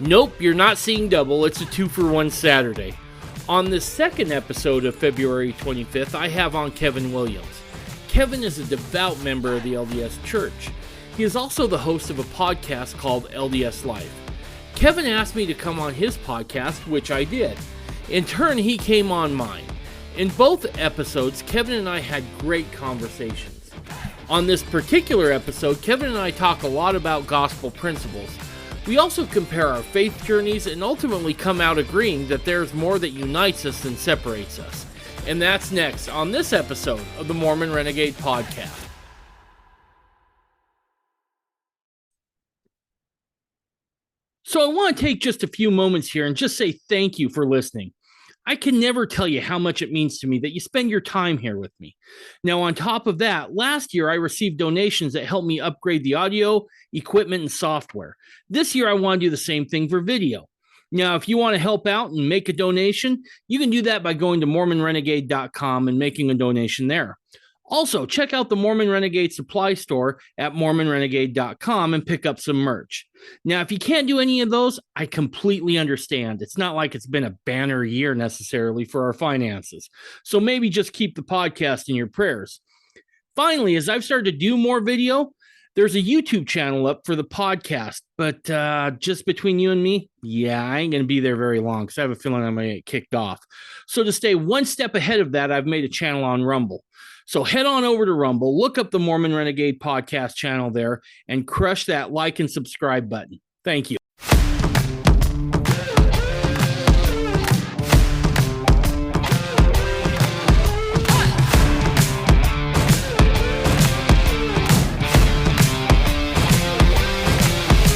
Nope, you're not seeing double. It's a 2-for-1 Saturday. On the second episode of February 25th, I have on Kevin Williams. Kevin is a devout member of the LDS Church. He is also the host of a podcast called LDS Life. Kevin asked me to come on his podcast, which I did. In turn, he came on mine. In both episodes, Kevin and I had great conversations. On this particular episode, Kevin and I talk a lot about gospel principles. We also compare our faith journeys and ultimately come out agreeing that there's more that unites us than separates us. And that's next on this episode of the Mormon Renegade Podcast. So I want to take just a few moments here and just say thank you for listening. I can never tell you how much it means to me that you spend your time here with me. Now, on top of that, last year I received donations that helped me upgrade the audio, equipment, and software. This year I want to do the same thing for video. Now, if you want to help out and make a donation, you can do that by going to MormonRenegade.com and making a donation there. Also, check out the Mormon Renegade supply store at MormonRenegade.com and pick up some merch. Now, if you can't do any of those, I completely understand. It's not like it's been a banner year necessarily for our finances. So maybe just keep the podcast in your prayers. Finally, as I've started to do more video, there's a YouTube channel up for the podcast. But just between you and me, I ain't going to be there very long because I have a feeling I'm going to get kicked off. So to stay one step ahead of that, I've made a channel on Rumble. So head on over to Rumble, look up the Mormon Renegade podcast channel there, and crush that like and subscribe button. Thank you.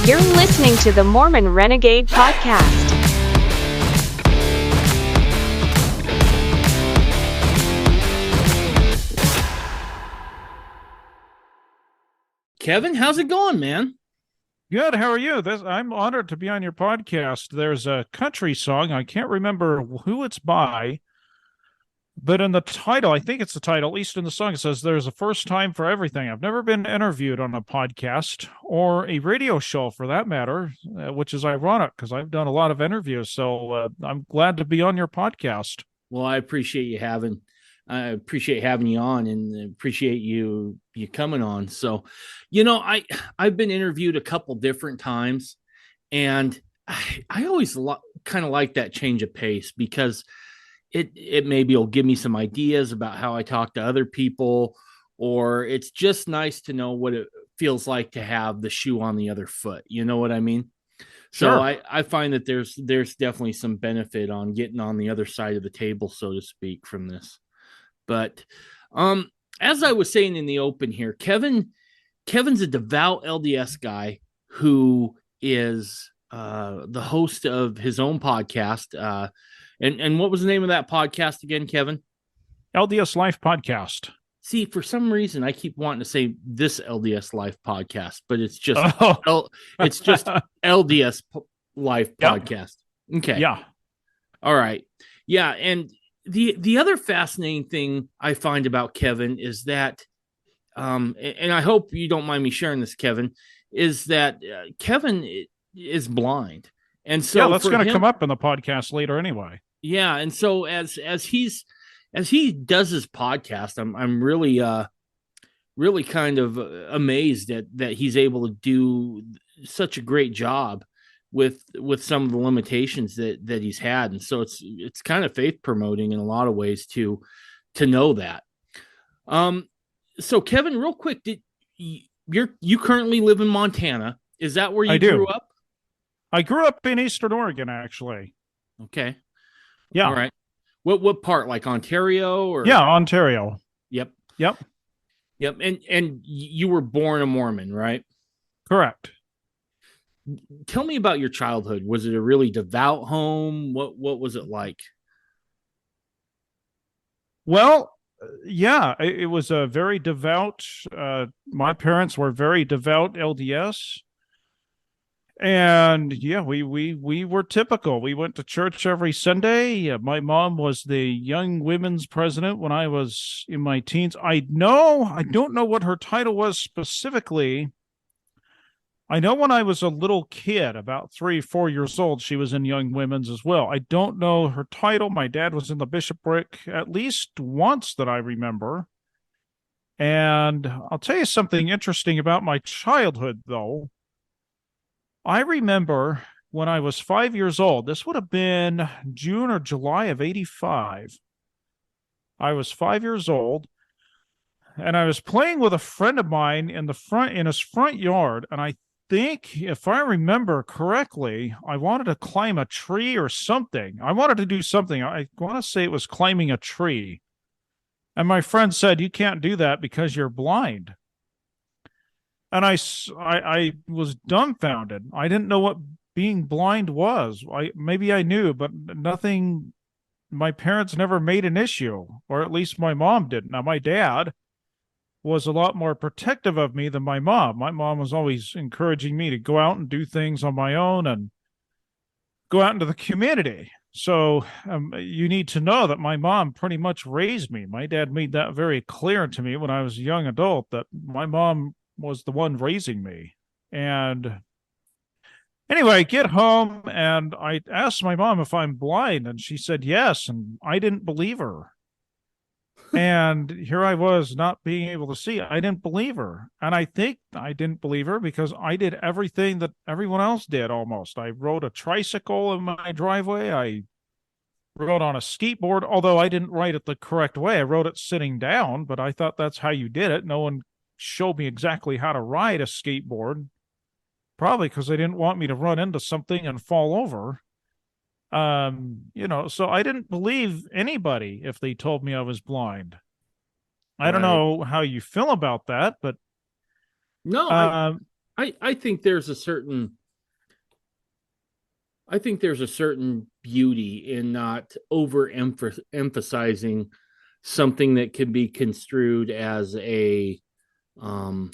You're listening to the Mormon Renegade Podcast. Kevin, how's it going, man? Good. How are you? I'm honored to be on your podcast. There's a country song. I can't remember who it's by, but in the title, I think it's the title, at least in the song, it says there's a first time for everything. I've never been interviewed on a podcast or a radio show for that matter, which is ironic because I've done a lot of interviews. So I'm glad to be on your podcast. Well, I appreciate you having you on and appreciate you coming on. So, I've been interviewed a couple different times, and I always kind of like that change of pace because it maybe will give me some ideas about how I talk to other people, or it's just nice to know what it feels like to have the shoe on the other foot. You know what I mean? Sure. So I find that there's definitely some benefit on getting on the other side of the table, so to speak, from this. But as I was saying in the open here, Kevin's a devout LDS guy who is the host of his own podcast. And what was the name of that podcast again, Kevin? LDS Life Podcast. See, for some reason, I keep wanting to say this LDS Life Podcast, but it's just it's just LDS Life Podcast. Okay. Yeah. All right. Yeah, and the other fascinating thing I find about Kevin is that, and I hope you don't mind me sharing this, Kevin, is that Kevin is blind, and so that's going to come up in the podcast later anyway. Yeah, and so as he does his podcast, I'm really kind of amazed that he's able to do such a great job with some of the limitations that he's had. And so it's kind of faith promoting in a lot of ways to know that. So Kevin, real quick, you currently live in Montana. Is that where you grew up? I grew up in Eastern Oregon, actually. Okay. Yeah. All right. What part? Like Ontario or? Yeah, Ontario. Yep. Yep. And you were born a Mormon, right? Correct. Tell me about your childhood. Was it a really devout home? What was it like? Well, yeah, it was a very devout. My parents were very devout LDS. And yeah, we were typical. We went to church every Sunday. My mom was the young women's president when I was in my teens. I don't know what her title was specifically. I know when I was a little kid, about 3, 4 years old, she was in Young Women's as well. I don't know her title. My dad was in the bishopric at least once that I remember. And I'll tell you something interesting about my childhood, though. I remember when I was 5 years old, this would have been June or July of 85. I was 5 years old and I was playing with a friend of mine in his front yard. And I think, if I remember correctly, I wanted to climb a tree or something. I wanted to do something. I want to say it was climbing a tree. And my friend said, "You can't do that because you're blind." And I was dumbfounded. I didn't know what being blind was. Maybe I knew, but nothing. My parents never made an issue, or at least my mom didn't. Now, my dad was a lot more protective of me than my mom. My mom was always encouraging me to go out and do things on my own and go out into the community. So you need to know that my mom pretty much raised me. My dad made that very clear to me when I was a young adult, that my mom was the one raising me. And anyway, I get home and I asked my mom if I'm blind, and she said yes, and I didn't believe her. And here I was not being able to see. I didn't believe her. And I think I didn't believe her because I did everything that everyone else did almost. I rode a tricycle in my driveway. I rode on a skateboard, although I didn't ride it the correct way. I rode it sitting down, but I thought that's how you did it. No one showed me exactly how to ride a skateboard, probably because they didn't want me to run into something and fall over. So I didn't believe anybody if they told me I was blind. I don't Right. know how you feel about that, but No, um, I think there's a certain beauty in not emphasizing something that can be construed as um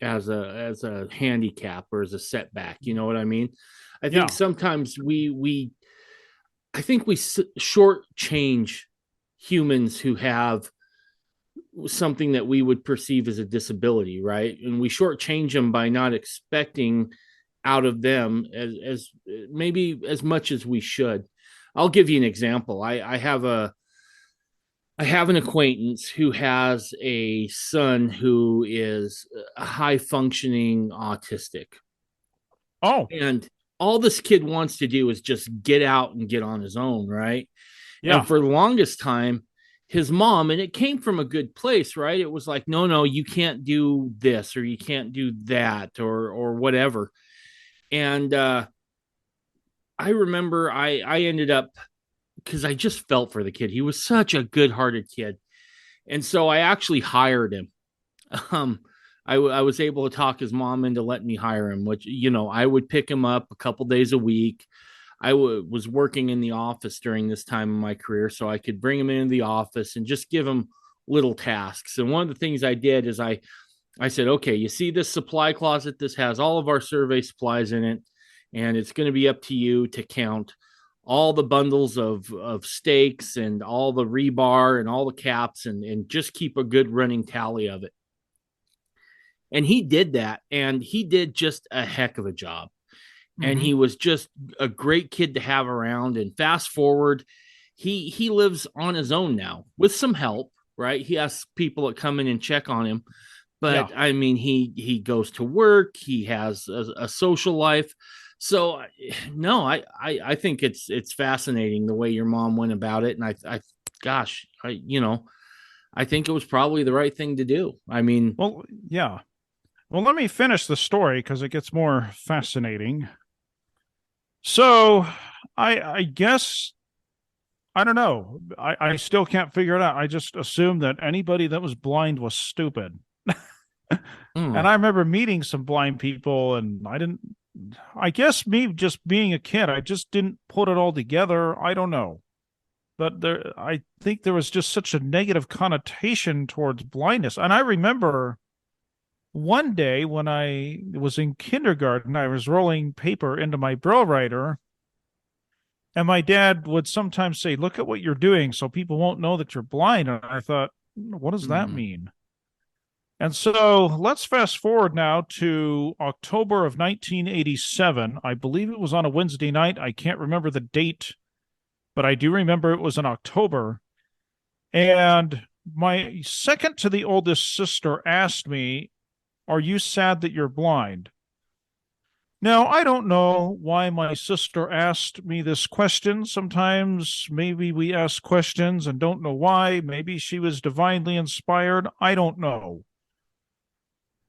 a handicap or as a setback. You know what I mean? I think yeah. sometimes we shortchange humans who have something that we would perceive as a disability, right? And we shortchange them by not expecting out of them as maybe as much as we should. I'll give you an example. I have an acquaintance who has a son who is a high functioning autistic. Oh, And all this kid wants to do is just get out and get on his own, right? And yeah, for the longest time, his mom, and it came from a good place, right? It was like, no, no, you can't do this or you can't do that or whatever. And I remember I ended up, because I just felt for the kid. He was such a good-hearted kid, and so I actually hired him. Um, I was able to talk his mom into letting me hire him, which I would pick him up a couple days a week. Was working in the office during this time in my career, so I could bring him into the office and just give him little tasks. And one of the things I did is I said, okay, you see this supply closet? This has all of our survey supplies in it, and it's going to be up to you to count all the bundles of stakes and all the rebar and all the caps and just keep a good running tally of it. And he did that, and he did just a heck of a job. And hmm, he was just a great kid to have around. And fast forward, he lives on his own now with some help, right? He has people that come in and check on him, yeah. but I mean, he goes to work, he has a social life. So no, I think it's fascinating the way your mom went about it, and I gosh, I think it was probably the right thing to do. I mean, Well, yeah. Well, let me finish the story because it gets more fascinating. So, I guess I don't know. I still can't figure it out. I just assumed that anybody that was blind was stupid. And mm, I remember meeting some blind people, and I guess me just being a kid, I just didn't put it all together. I don't know. But I think there was just such a negative connotation towards blindness. And I remember one day when I was in kindergarten, I was rolling paper into my braille writer, and my dad would sometimes say, "Look at what you're doing so people won't know that you're blind." And I thought, what does that mm, mean? And so let's fast forward now to October of 1987. I believe it was on a Wednesday night. I can't remember the date, but I do remember it was in October. And my second to the oldest sister asked me, "Are you sad that you're blind?" Now, I don't know why my sister asked me this question. Sometimes maybe we ask questions and don't know why. Maybe she was divinely inspired. I don't know.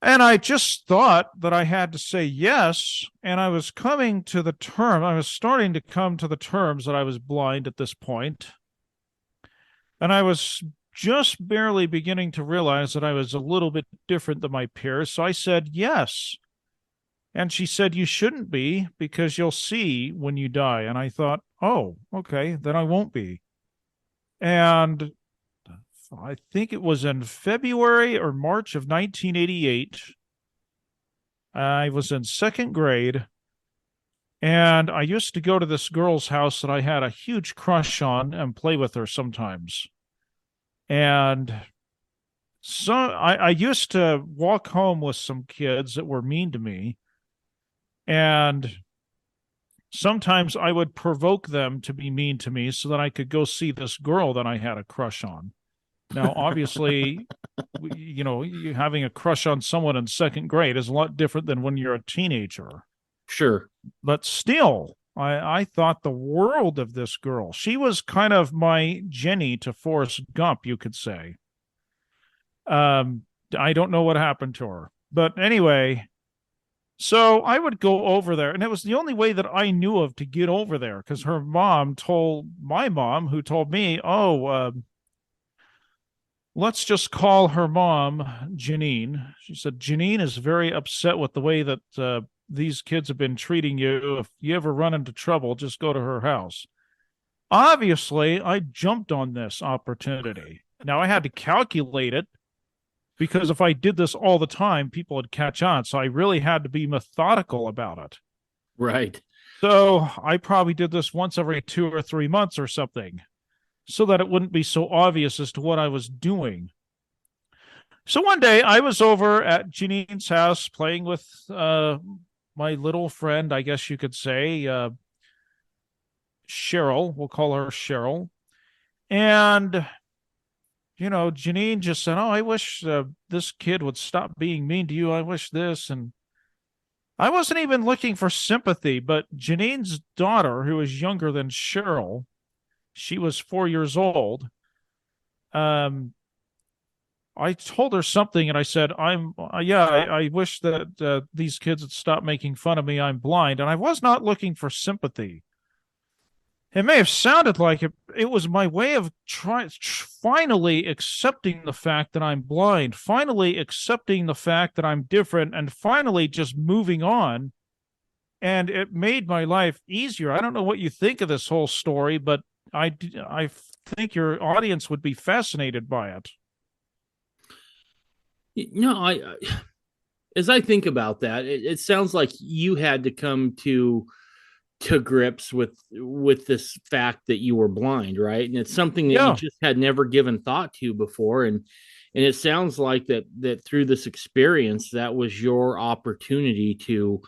And I just thought that I had to say yes. And I was coming to the term, I was starting to come to the terms that I was blind at this point. And I was just barely beginning to realize that I was a little bit different than my peers. So I said yes. And she said, "You shouldn't be because you'll see when you die." And I thought, oh, okay, then I won't be. And I think it was in February or March of 1988. I was in second grade, and I used to go to this girl's house that I had a huge crush on and play with her sometimes. And so I used to walk home with some kids that were mean to me. And sometimes I would provoke them to be mean to me so that I could go see this girl that I had a crush on. Now, obviously, you having a crush on someone in second grade is a lot different than when you're a teenager. Sure. But still, I thought the world of this girl. She was kind of my Jenny to Forrest Gump, you could say. I don't know what happened to her. But anyway, so I would go over there, and it was the only way that I knew of to get over there, because her mom told my mom, who told me, "Oh, let's just call her mom Janine." She said, "Janine is very upset with the way that these kids have been treating you. If you ever run into trouble, just go to her house." Obviously, I jumped on this opportunity. Now, I had to calculate it, because if I did this all the time, people would catch on. So I really had to be methodical about it. Right. So I probably did this once every 2 or 3 months or something, so that it wouldn't be so obvious as to what I was doing. So one day I was over at Janine's house playing with my little friend, I guess you could say, Cheryl. We'll call her Cheryl. And Janine just said, "Oh, I wish this kid would stop being mean to you. I wish this." And I wasn't even looking for sympathy, but Janine's daughter, who is younger than Cheryl, she was 4 years old. I told her something, and I said, I wish that these kids would stop making fun of me. I'm blind." And I was not looking for sympathy. It may have sounded like it was my way of finally accepting the fact that I'm blind, finally accepting the fact that I'm different, and finally just moving on. And it made my life easier. I don't know what you think of this whole story, but I think your audience would be fascinated by it. As I think about that, it sounds like you had to come to grips with this fact that you were blind, right? And it's something that you just had never given thought to before, and it sounds like that through this experience, that was your opportunity to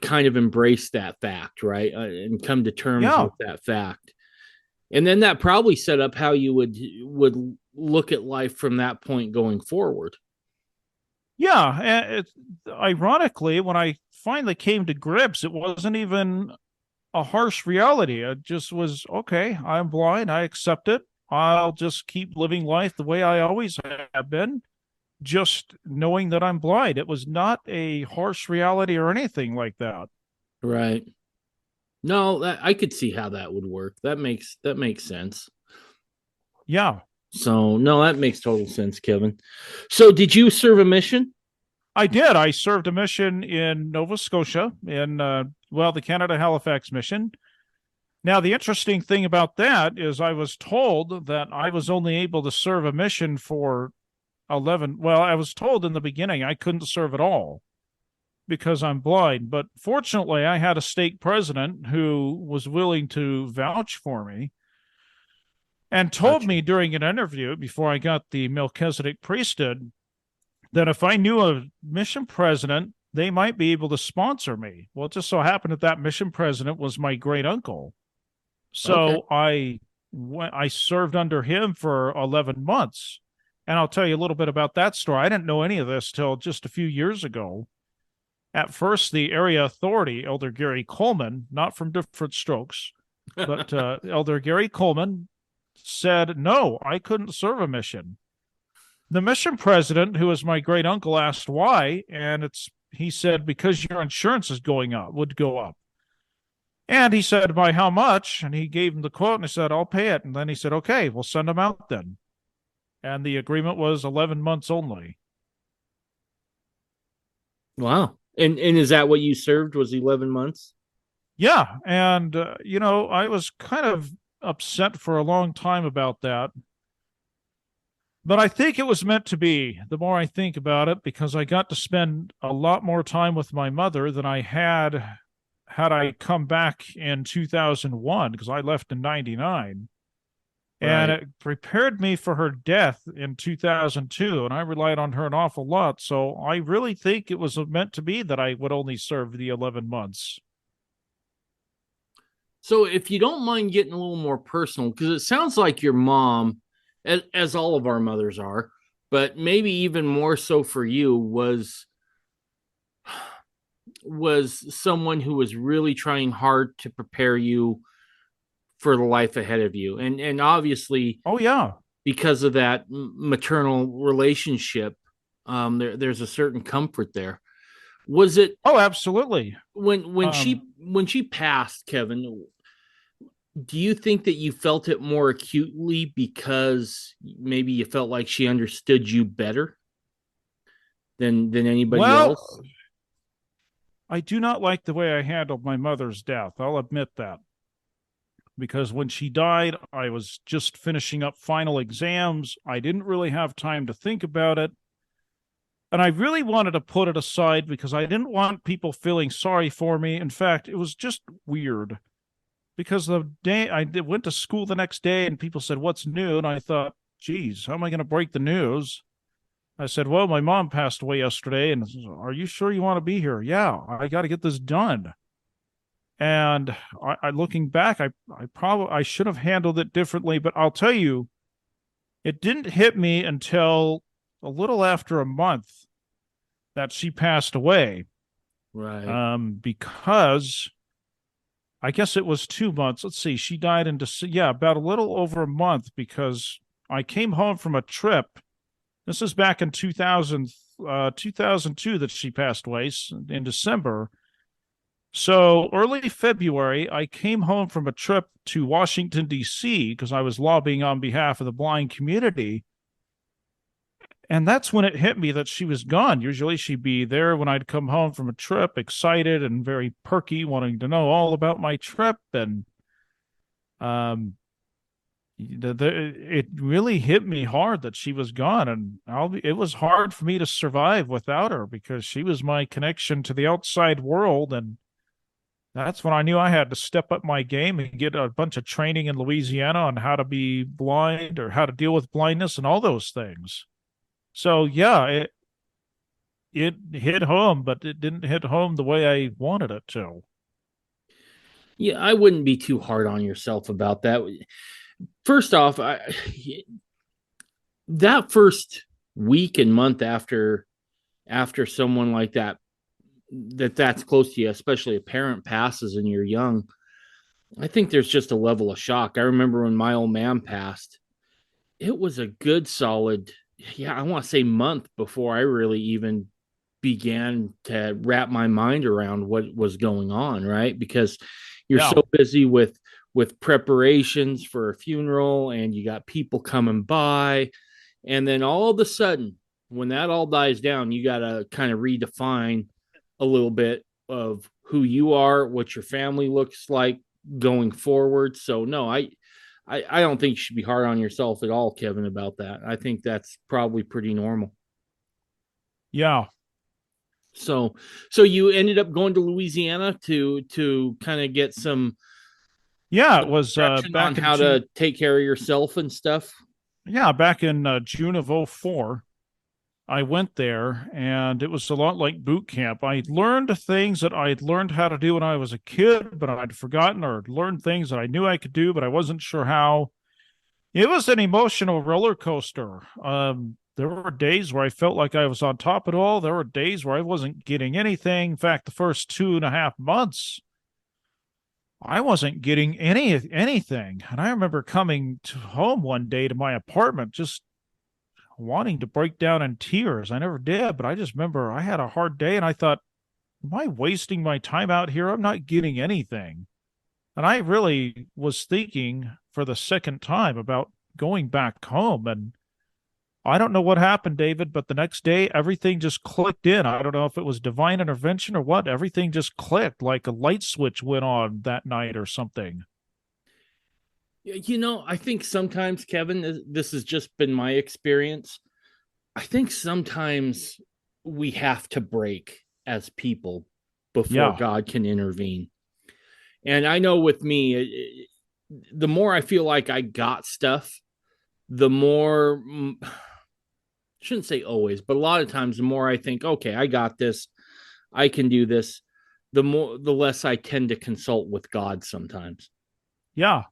kind of embrace that fact, right? And come to terms with that fact. And then that probably set up how you would look at life from that point going forward. Yeah, ironically, when I finally came to grips, it wasn't even a harsh reality. It just was, okay, I'm blind. I accept it. I'll just keep living life the way I always have been, just knowing that I'm blind. It was not a harsh reality or anything like that. Right. No, I could see how that would work. That makes sense. Yeah. So, no, that makes total sense, Kevin. So, did you serve a mission? I did. I served a mission in Nova Scotia in, the Canada Halifax mission. Now, the interesting thing about that is I was told that I was only able to serve a mission for 11. Well, I was told in the beginning I couldn't serve at all because I'm blind. But fortunately, I had a stake president who was willing to vouch for me and told me during an interview before I got the Melchizedek priesthood that if I knew a mission president, they might be able to sponsor me. Well, it just so happened that mission president was my great uncle. Okay. So I served under him for 11 months. And I'll tell you a little bit about that story. I didn't know any of this till just a few years ago. At first, the area authority, Elder Gary Coleman, not from Different Strokes, but Elder Gary Coleman said, no, I couldn't serve a mission. The mission president, who was my great uncle, asked why, and he said, because your insurance would go up. And he said, by how much? And he gave him the quote and he said, I'll pay it. And then he said, okay, we'll send him out then. And the agreement was 11 months only. Wow. And is that what you served, was 11 months? Yeah. And, I was kind of upset for a long time about that. But I think it was meant to be, the more I think about it, because I got to spend a lot more time with my mother than I had I come back in 2001, because I left in 99. And Right. it prepared me for her death in 2002, and I relied on her an awful lot. So I really think it was meant to be that I would only serve the 11 months. So if you don't mind getting a little more personal, because it sounds like your mom, as all of our mothers are, but maybe even more so for you, was someone who was really trying hard to prepare you for the life ahead of you. And obviously, Oh, yeah. because of that maternal relationship, there's a certain comfort there. Was it Oh, absolutely. when she passed, Kevin? Do you think that you felt it more acutely because maybe you felt like she understood you better than anybody Well, else? I do not like the way I handled my mother's death. I'll admit that. Because when she died, I was just finishing up final exams. I didn't really have time to think about it. And I really wanted to put it aside because I didn't want people feeling sorry for me. In fact, it was just weird because the day I went to school the next day and people said, "What's new?" And I thought, geez, how am I going to break the news? I said, well, my mom passed away yesterday. And are you sure you want to be here? Yeah, I got to get this done. And I looking back, I should have handled it differently, but I'll tell you, it didn't hit me until a little after a month that she passed away. Right. Because I guess it was 2 months. Let's see, she died in about a little over a month because I came home from a trip. This is back in 2002 that she passed away in December. So early February, I came home from a trip to Washington, D.C., because I was lobbying on behalf of the blind community. And that's when it hit me that she was gone. Usually she'd be there when I'd come home from a trip, excited and very perky, wanting to know all about my trip. And it really hit me hard that she was gone. And it was hard for me to survive without her because she was my connection to the outside world. And that's when I knew I had to step up my game and get a bunch of training in Louisiana on how to be blind or how to deal with blindness and all those things. So yeah, it hit home, but it didn't hit home the way I wanted it to. Yeah, I wouldn't be too hard on yourself about that. First off, that first week and month after someone like that's close to you, especially a parent passes and you're young, I think there's just a level of shock. I remember when my old man passed, it was a good solid, I want to say month before I really even began to wrap my mind around what was going on, right? Because you're Yeah. so busy with preparations for a funeral and you got people coming by, and then all of a sudden when that all dies down, you got to kind of redefine a little bit of who you are, what your family looks like going forward. So no, I don't think you should be hard on yourself at all, Kevin, about that. I think that's probably pretty normal. Yeah. So you ended up going to Louisiana to kind of get some Yeah, it was direction on back in how to take care of yourself and stuff. back in June of '04. I went there, and it was a lot like boot camp. I learned things that I'd learned how to do when I was a kid, but I'd forgotten, or learned things that I knew I could do, but I wasn't sure how. It was an emotional roller coaster. There were days where I felt like I was on top of it all. There were days where I wasn't getting anything. In fact, the first 2.5 months, I wasn't getting anything. And I remember coming to home one day to my apartment, just wanting to break down in tears. I never did, but I just remember I had a hard day, and I thought, am I wasting my time out here? I'm not getting anything. And I really was thinking for the second time about going back home. And I don't know what happened, David, but the next day everything just clicked in. I don't know if it was divine intervention or what. Everything just clicked, like a light switch went on that night or something. I think sometimes, Kevin, this has just been my experience. I think sometimes we have to break as people before Yeah. God can intervene. And I know with me, the more I feel like I got stuff, the more, shouldn't say always, but a lot of times, the more I think, okay, I got this, I can do this, the less I tend to consult with God sometimes. Yeah.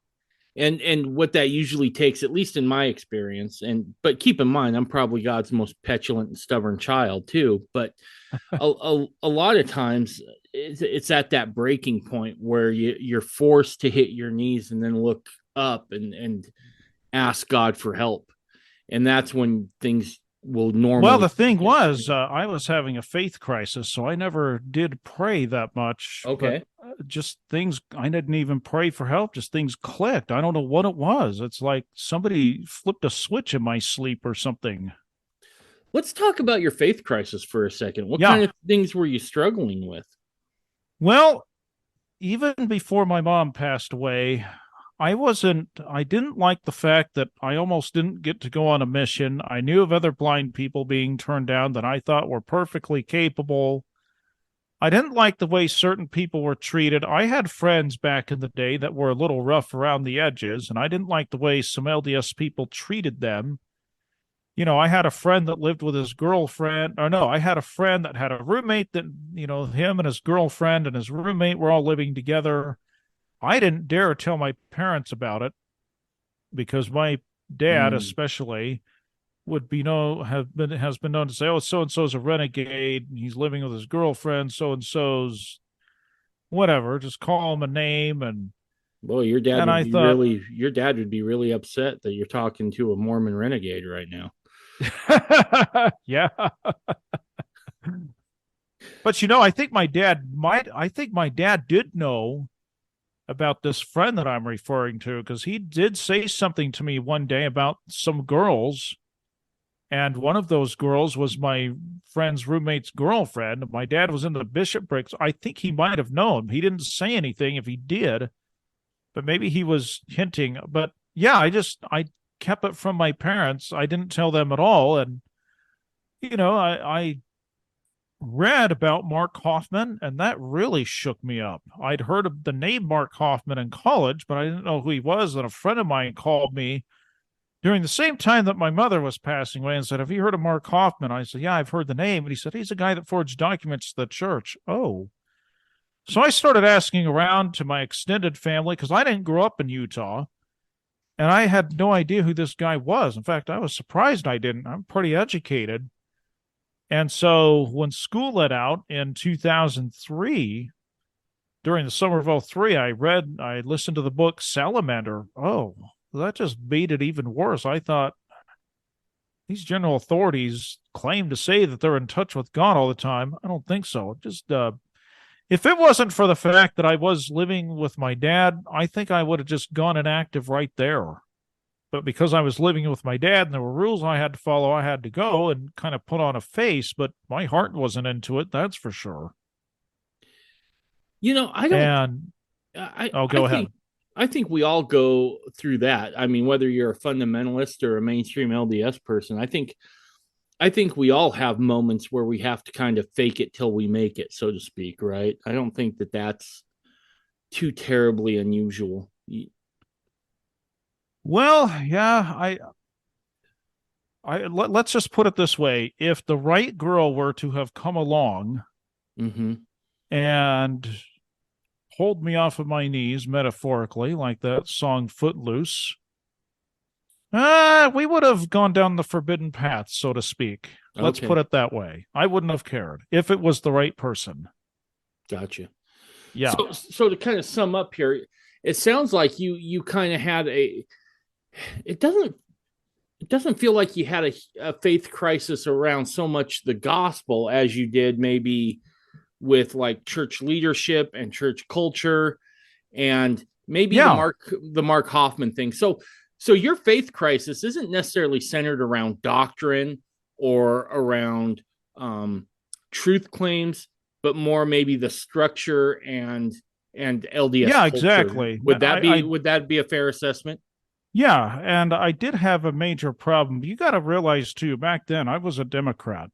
And what that usually takes, at least in my experience, but keep in mind, I'm probably God's most petulant and stubborn child too. But a lot of times, it's at that breaking point where you're forced to hit your knees and then look up and ask God for help, and that's when things will Well, normally the thing get was, straight. I was having a faith crisis, so I never did pray that much. But Okay. just things, I didn't even pray for help. Just things clicked. I don't know what it was. It's like somebody flipped a switch in my sleep or something. Let's talk about your faith crisis for a second. What Yeah. kind of things were you struggling with? Well, even before my mom passed away, I didn't like the fact that I almost didn't get to go on a mission. I knew of other blind people being turned down that I thought were perfectly capable. I didn't like the way certain people were treated. I had friends back in the day that were a little rough around the edges, and I didn't like the way some LDS people treated them. I had a friend that lived with his girlfriend, or no, I had a friend that had a roommate that, him and his girlfriend and his roommate were all living together. I didn't dare tell my parents about it because my dad, Mm. especially, would be know have been has been known to say, "Oh, so and so's a renegade. He's living with his girlfriend. So and so's whatever. Just call him a name." And Boy, and I thought, your dad would be really upset that you're talking to a Mormon renegade right now. yeah. But I think my dad did know about this friend that I'm referring to because he did say something to me one day about some girls. And one of those girls was my friend's roommate's girlfriend. My dad was in the bishoprics. I think he might have known. He didn't say anything if he did, but maybe he was hinting. But yeah, I kept it from my parents. I didn't tell them at all. And, I read about Mark Hoffman, and that really shook me up. I'd heard of the name Mark Hoffman in college, but I didn't know who he was. And a friend of mine called me during the same time that my mother was passing away and said, "Have you heard of Mark Hoffman?" I said, "Yeah, I've heard the name." And he said, "He's a guy that forged documents to the church." Oh. So I started asking around to my extended family because I didn't grow up in Utah and I had no idea who this guy was. In fact, I was surprised I didn't. I'm pretty educated. And so when school let out in 2003, during the summer of '03, I listened to the book Salamander. Oh, that just made it even worse. I thought, these general authorities claim to say that they're in touch with God all the time. I don't think so. Just if it wasn't for the fact that I was living with my dad, I think I would have just gone inactive right there. But because I was living with my dad and there were rules I had to follow, I had to go and kind of put on a face, but my heart wasn't into it, that's for sure. I don't. And oh, I go ahead. think we all go through that. I mean, whether you're a fundamentalist or a mainstream LDS person, I think we all have moments where we have to kind of fake it till we make it, so to speak, right? I don't think that that's too terribly unusual. Well, yeah, let's just put it this way. If the right girl were to have come along Mm-hmm. and hold me off of my knees, metaphorically, like that song Footloose, we would have gone down the forbidden path, so to speak. Let's put Okay. it that way. I wouldn't have cared if it was the right person. Gotcha. Yeah. So to kind of sum up here, it sounds like you kind of had a. It doesn't feel like you had a faith crisis around so much the gospel as you did maybe with like church leadership and church culture and maybe Yeah. the Mark Hoffman thing. So your faith crisis isn't necessarily centered around doctrine or around truth claims, but more maybe the structure and LDS Yeah, culture. exactly. Would that be a fair assessment? Yeah, and I did have a major problem. You got to realize too, back then I was a Democrat.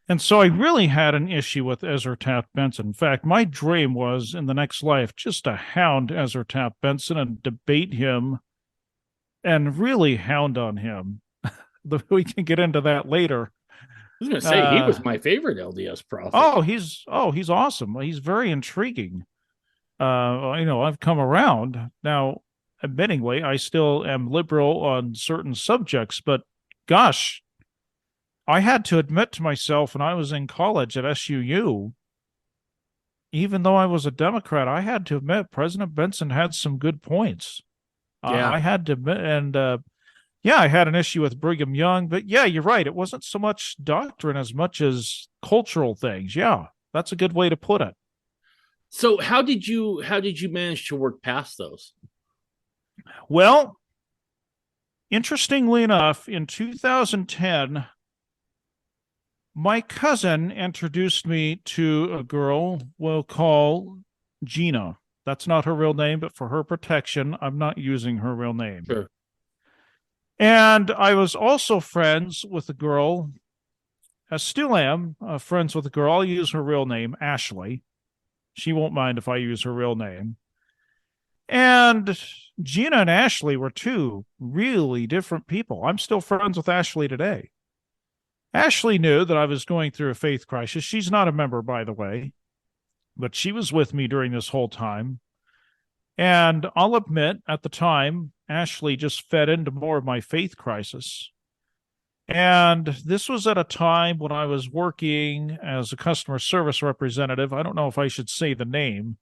And so I really had an issue with Ezra Taft Benson. In fact, my dream was in the next life just to hound Ezra Taft Benson and debate him and really hound on him. We can get into that later. I was going to say he was my favorite LDS prophet. He's awesome. He's very intriguing. I've come around now. Admittingly, I still am liberal on certain subjects, but gosh, I had to admit to myself when I was in college at SUU, even though I was a Democrat, I had to admit President Benson had some good points. Yeah. I had to admit, and yeah, I had an issue with Brigham Young, but yeah, you're right. It wasn't so much doctrine as much as cultural things. Yeah, that's a good way to put it. So how did you manage to work past those? Well, interestingly enough, in 2010, my cousin introduced me to a girl we'll call Gina. That's not her real name, but for her protection, I'm not using her real name. Sure. And I was also friends with a girl, I still am friends with a girl. I'll use her real name, Ashley. She won't mind if I use her real name. And Gina and Ashley were two really different people. I'm still friends with Ashley today. Ashley knew that I was going through a faith crisis. She's not a member, by the way, but she was with me during this whole time. And I'll admit, at the time, Ashley just fed into more of my faith crisis. And this was at a time when I was working as a customer service representative. I don't know if I should say the name,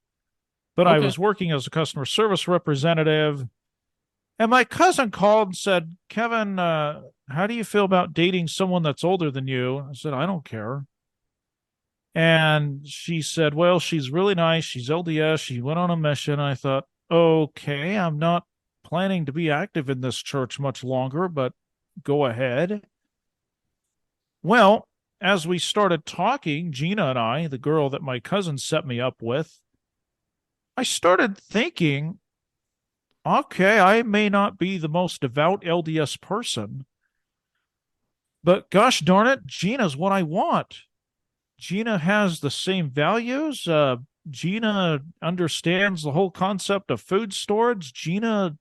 but I was working as a customer service representative. And my cousin called and said, Kevin, how do you feel about dating someone that's older than you? I said, I don't care. And she said, well, she's really nice. She's LDS. She went on a mission. I thought, okay, I'm not planning to be active in this church much longer, but go ahead. Well, as we started talking, Gina and I, the girl that my cousin set me up with, I started thinking, okay, I may not be the most devout LDS person, but gosh darn it, Gina's what I want. Gina has the same values. Gina understands the whole concept of food storage. Gina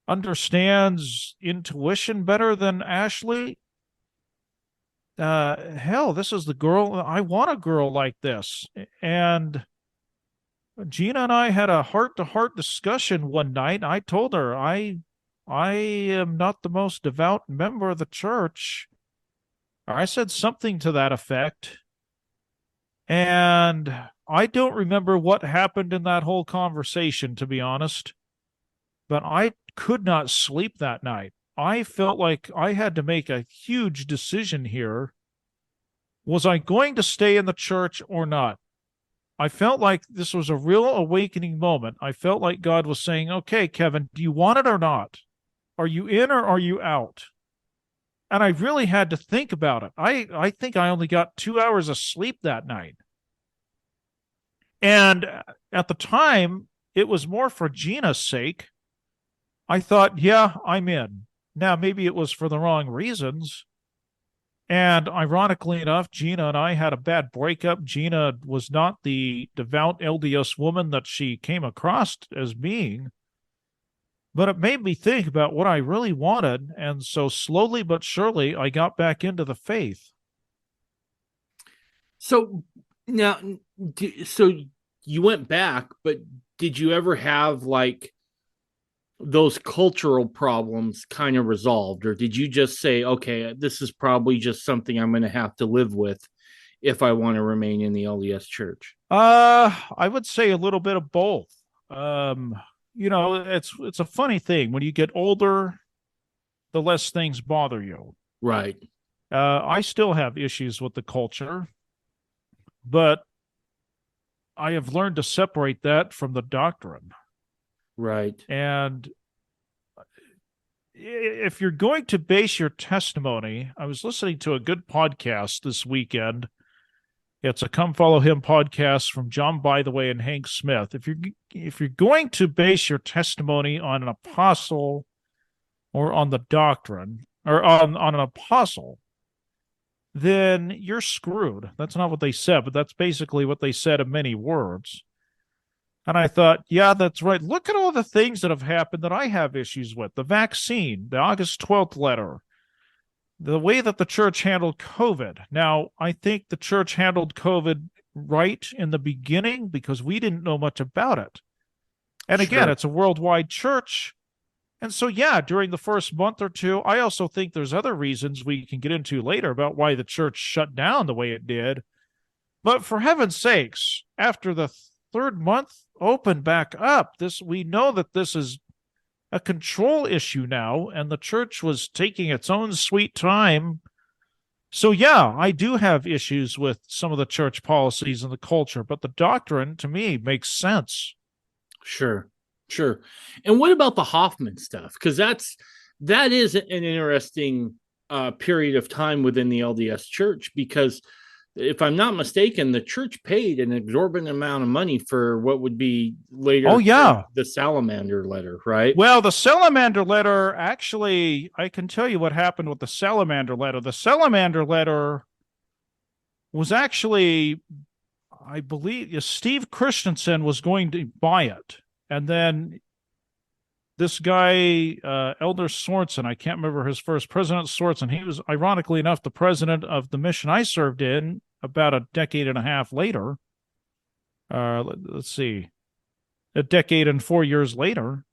understands intuition better than Ashley. Hell, this is the girl. I want a girl like this. And Gina and I had a heart-to-heart discussion one night. I told her I am not the most devout member of the church. I said something to that effect. And I don't remember what happened in that whole conversation, to be honest. But I could not sleep that night. I felt like I had to make a huge decision here. Was I going to stay in the church or not? I felt like this was a real awakening moment. I felt like God was saying, okay, Kevin, do you want it or not? Are you in or are you out? And I really had to think about it. I think I only got 2 hours of sleep that night. And at the time, it was more for Gina's sake. I thought, yeah, I'm in. Now, maybe it was for the wrong reasons. And ironically enough, Gina and I had a bad breakup. Gina was not the devout LDS woman that she came across as being. But it made me think about what I really wanted. And so slowly but surely, I got back into the faith. So now, so you went back, but did you ever have like those cultural problems kind of resolved, or did you just say, okay, this is probably just something I'm going to have to live with if I want to remain in the LDS church? I would say a little bit of both. Um, it's a funny thing. When you get older, the less things bother you. Right. I still have issues with the culture, but I have learned to separate that from the doctrine. Right. And if you're going to base your testimony, I was listening to a good podcast this weekend. It's a Come Follow Him podcast from John By the Way and Hank Smith. If you're going to base your testimony on an apostle or on the doctrine or on an apostle, then you're screwed. That's not what they said, but that's basically what they said in many words. And I thought, yeah, that's right. Look at all the things that have happened that I have issues with. The vaccine, the August 12th letter, the way that the church handled COVID. Now, I think the church handled COVID right in the beginning because we didn't know much about it. And again, it's a worldwide church. And so, yeah, during the first month or two, I also think there's other reasons we can get into later about why the church shut down the way it did. But for heaven's sakes, after the third month, open back up. We know that this is a control issue now, and the church was taking its own sweet time. So, yeah, I do have issues with some of the church policies and the culture, but the doctrine, to me, makes sense. Sure. And what about the Hoffman stuff? Because that is an interesting period of time within the LDS church, because if I'm not mistaken, the church paid an exorbitant amount of money for what would be later the Salamander letter, right? Well, the Salamander letter, actually, I can tell you what happened with the Salamander letter. The Salamander letter was actually, I believe, Steve Christensen was going to buy it. And then this guy, Elder Sorensen, I can't remember his first, President Sorensen, he was, ironically enough, the president of the mission I served in about a decade and a half later. Let's see, a decade and 4 years later.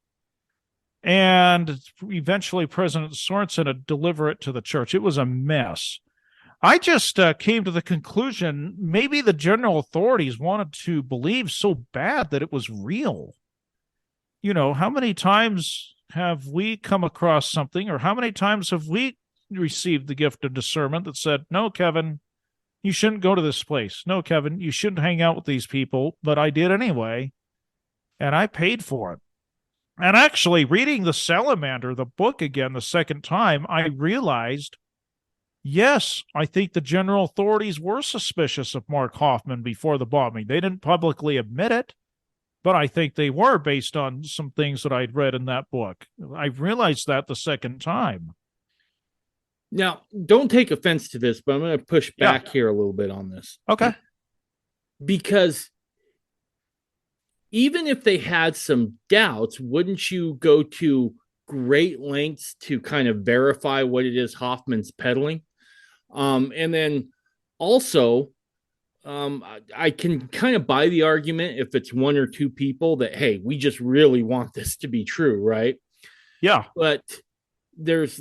And eventually President Sorensen would deliver it to the church. It was a mess. I just came to the conclusion maybe the general authorities wanted to believe so bad that it was real. You know, how many times have we come across something, or how many times have we received the gift of discernment that said, no, Kevin, you shouldn't go to this place. No, Kevin, you shouldn't hang out with these people. But I did anyway, and I paid for it. And actually, reading The Salamander, the book again, the second time, I realized, yes, I think the general authorities were suspicious of Mark Hoffman before the bombing. They didn't publicly admit it, but I think they were based on some things that I'd read in that book. I realized that the second time. Now, don't take offense to this, but I'm going to push back here a little bit on this. Okay. Because even if they had some doubts, wouldn't you go to great lengths to kind of verify what it is Hoffman's peddling? And then also, I can kind of buy the argument if it's one or two people that, hey, we just really want this to be true, right? Yeah. But there's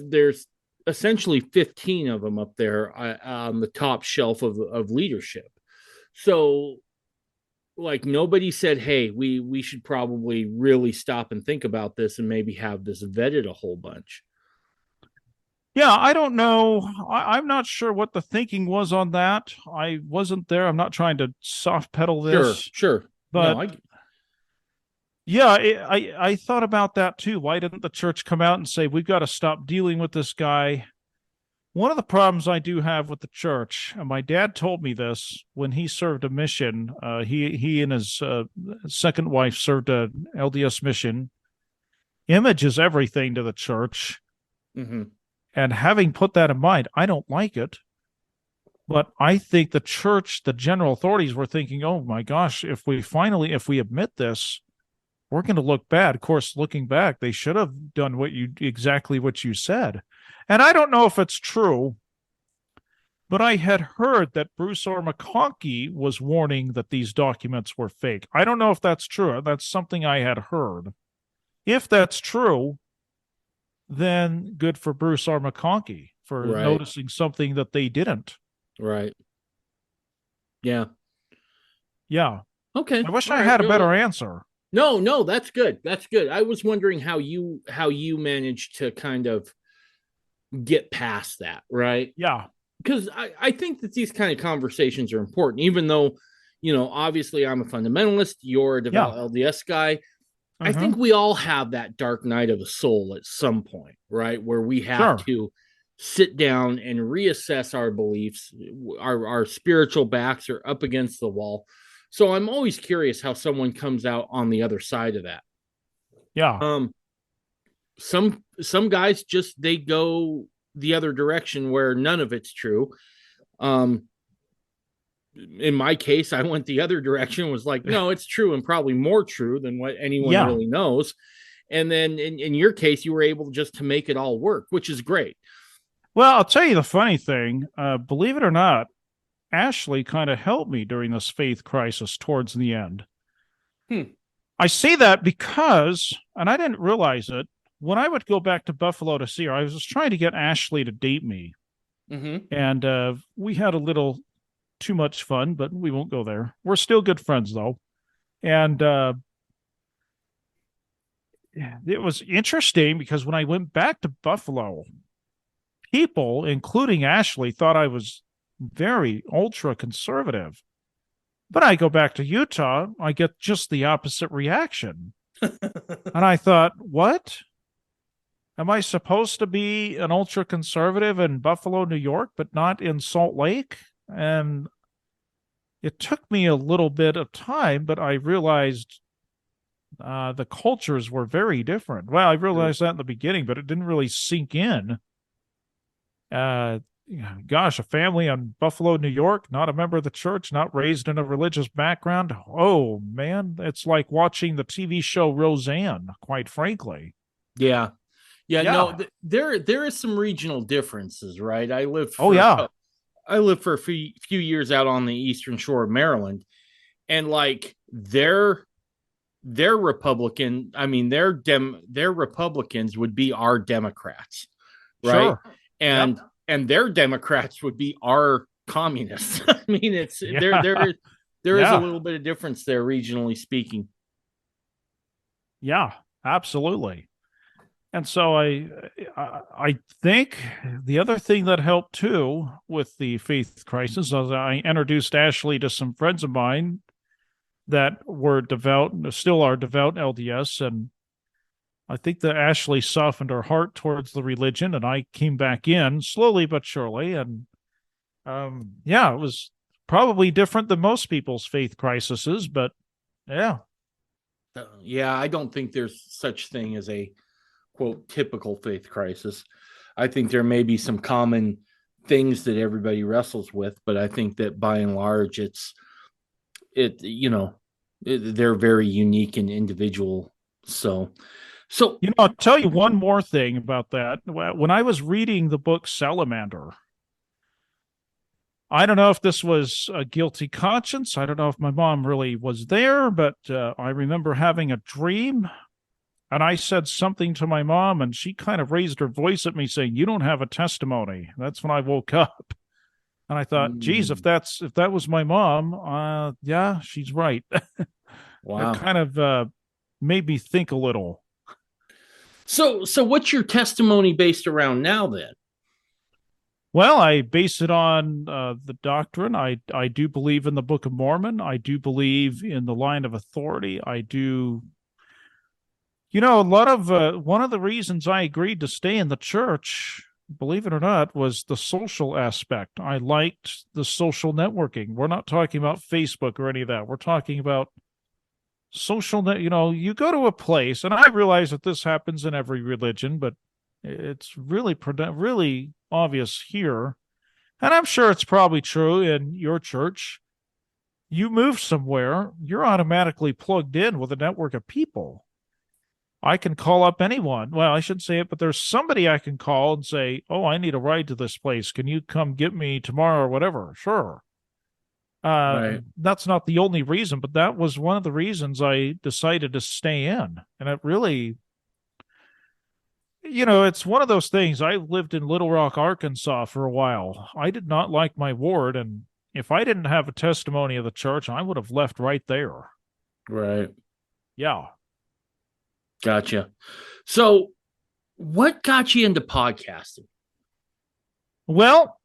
essentially 15 of them up there on the top shelf of leadership. So, like, nobody said, hey, we should probably really stop and think about this and maybe have this vetted a whole bunch. Yeah, I don't know. I'm not sure what the thinking was on that. I wasn't there. I'm not trying to soft pedal this. Sure. But no, yeah, I thought about that too. Why didn't the church come out and say, we've got to stop dealing with this guy? One of the problems I do have with the church, and my dad told me this when he served a mission. He and his second wife served a LDS mission. Image is everything to the church. Mm-hmm. And having put that in mind, I don't like it. But I think the church, the general authorities were thinking, oh my gosh, if we admit this, we're going to look bad. Of course, looking back, they should have done exactly what you said. And I don't know if it's true, but I had heard that Bruce R. McConkie was warning that these documents were fake. I don't know if that's true. That's something I had heard. If that's true, then good for Bruce R. McConkie for noticing something that they didn't. Right. Yeah. Yeah. Okay. I wish I had a better answer. No, that's good. That's good. I was wondering how you managed to kind of get past that, right? Yeah. Because I think that these kind of conversations are important, even though, obviously I'm a fundamentalist, you're a devout LDS guy. I think we all have that dark night of the soul at some point, right? Where we have to sit down and reassess our beliefs. Our spiritual backs are up against the wall. So I'm always curious how someone comes out on the other side of that. Yeah. Some guys they go the other direction where none of it's true. In my case, I went the other direction, was like, no, it's true, and probably more true than what anyone really knows. And then in your case, you were able just to make it all work, which is great. Well, I'll tell you the funny thing. Believe it or not, Ashley kind of helped me during this faith crisis towards the end. I say that because, and I didn't realize it, when I would go back to Buffalo to see her, I was just trying to get Ashley to date me. And we had a little too much fun, but we won't go there. We're still good friends, though. And it was interesting because when I went back to Buffalo, people, including Ashley, thought I was very ultra conservative. But I go back to Utah, I get just the opposite reaction. And I thought, what? Am I supposed to be an ultra conservative in Buffalo, New York, but not in Salt Lake? And it took me a little bit of time, but I realized the cultures were very different. Well, I realized that in the beginning, but it didn't really sink in. Gosh, a family in Buffalo, New York, not a member of the church, not raised in a religious background. Oh, man, it's like watching the TV show Roseanne, quite frankly. Yeah. No, there is some regional differences, right? I lived for a few years out on the eastern shore of Maryland, and like their Republican, I mean their Republicans would be our Democrats, right? And their Democrats would be our communists. I mean, there is a little bit of difference there, regionally speaking. Yeah, absolutely. And so I think the other thing that helped too with the faith crisis was I introduced Ashley to some friends of mine that were devout, still are devout LDS, and I think that Ashley softened her heart towards the religion, and I came back in slowly but surely, and it was probably different than most people's faith crises, but yeah. I don't think there's such thing as a quote typical faith crisis. I think there may be some common things that everybody wrestles with, but I think that by and large they're very unique and individual. So I'll tell you one more thing about that. When I was reading the book Salamander, I don't know if this was a guilty conscience. I don't know if my mom really was there, but I remember having a dream. And I said something to my mom, and she kind of raised her voice at me saying, "You don't have a testimony." That's when I woke up. And I thought, geez, if that was my mom, yeah, she's right. Wow. It kind of made me think a little. So what's your testimony based around now then? Well, I base it on the doctrine. I do believe in the Book of Mormon. I do believe in the line of authority. I do. A lot of one of the reasons I agreed to stay in the church, believe it or not, was the social aspect. I liked the social networking. We're not talking about Facebook or any of that. We're talking about social you go to a place, and I realize that this happens in every religion, but it's really obvious here, and I'm sure it's probably true in your church, You move somewhere, you're automatically plugged in with a network of people. I can call up anyone. Well, I shouldn't say it, but there's somebody I can call and say, "Oh, I need a ride to this place. Can you come get me tomorrow or whatever?" Sure. Right. That's not the only reason, but that was one of the reasons I decided to stay in. And it really, it's one of those things. I lived in Little Rock, Arkansas for a while. I did not like my ward. And if I didn't have a testimony of the church, I would have left right there. Right. Yeah. Gotcha. So, what got you into podcasting? Well,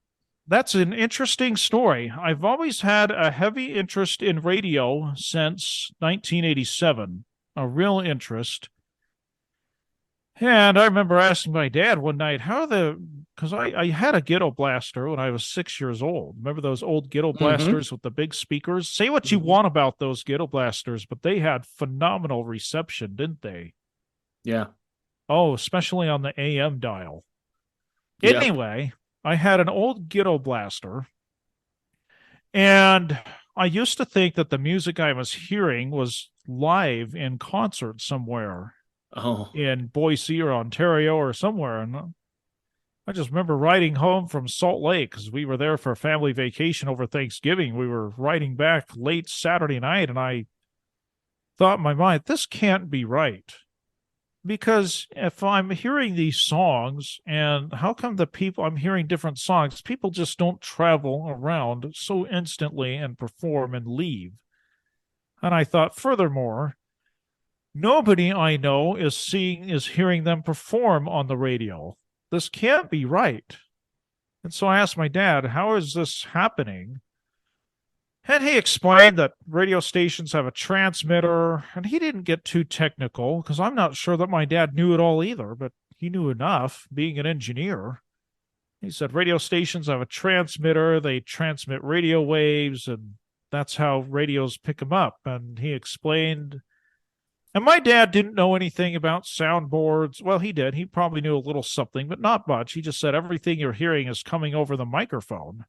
that's an interesting story. I've always had a heavy interest in radio since 1987, a real interest. And I remember asking my dad one night, because I had a ghetto blaster when I was 6 years old. Remember those old ghetto blasters with the big speakers? Say what you want about those ghetto blasters, but they had phenomenal reception, didn't they? Yeah. Oh, especially on the AM dial. Yeah. Anyway, I had an old ghetto blaster, and I used to think that the music I was hearing was live in concert somewhere Oh. in Boise or Ontario or somewhere. And I just remember riding home from Salt Lake because we were there for a family vacation over Thanksgiving. We were riding back late Saturday night, and I thought in my mind, this can't be right. Because if I'm hearing these songs, and how come the people I'm hearing different songs, people just don't travel around so instantly and perform and leave. And I thought, furthermore, nobody I know is hearing them perform on the radio. This can't be right. And so I asked my dad, how is this happening? And he explained that radio stations have a transmitter, and he didn't get too technical because I'm not sure that my dad knew it all either, but he knew enough being an engineer. He said radio stations have a transmitter, they transmit radio waves, and that's how radios pick them up. And he explained, and my dad didn't know anything about soundboards. Well, he did. He probably knew a little something, but not much. He just said everything you're hearing is coming over the microphone.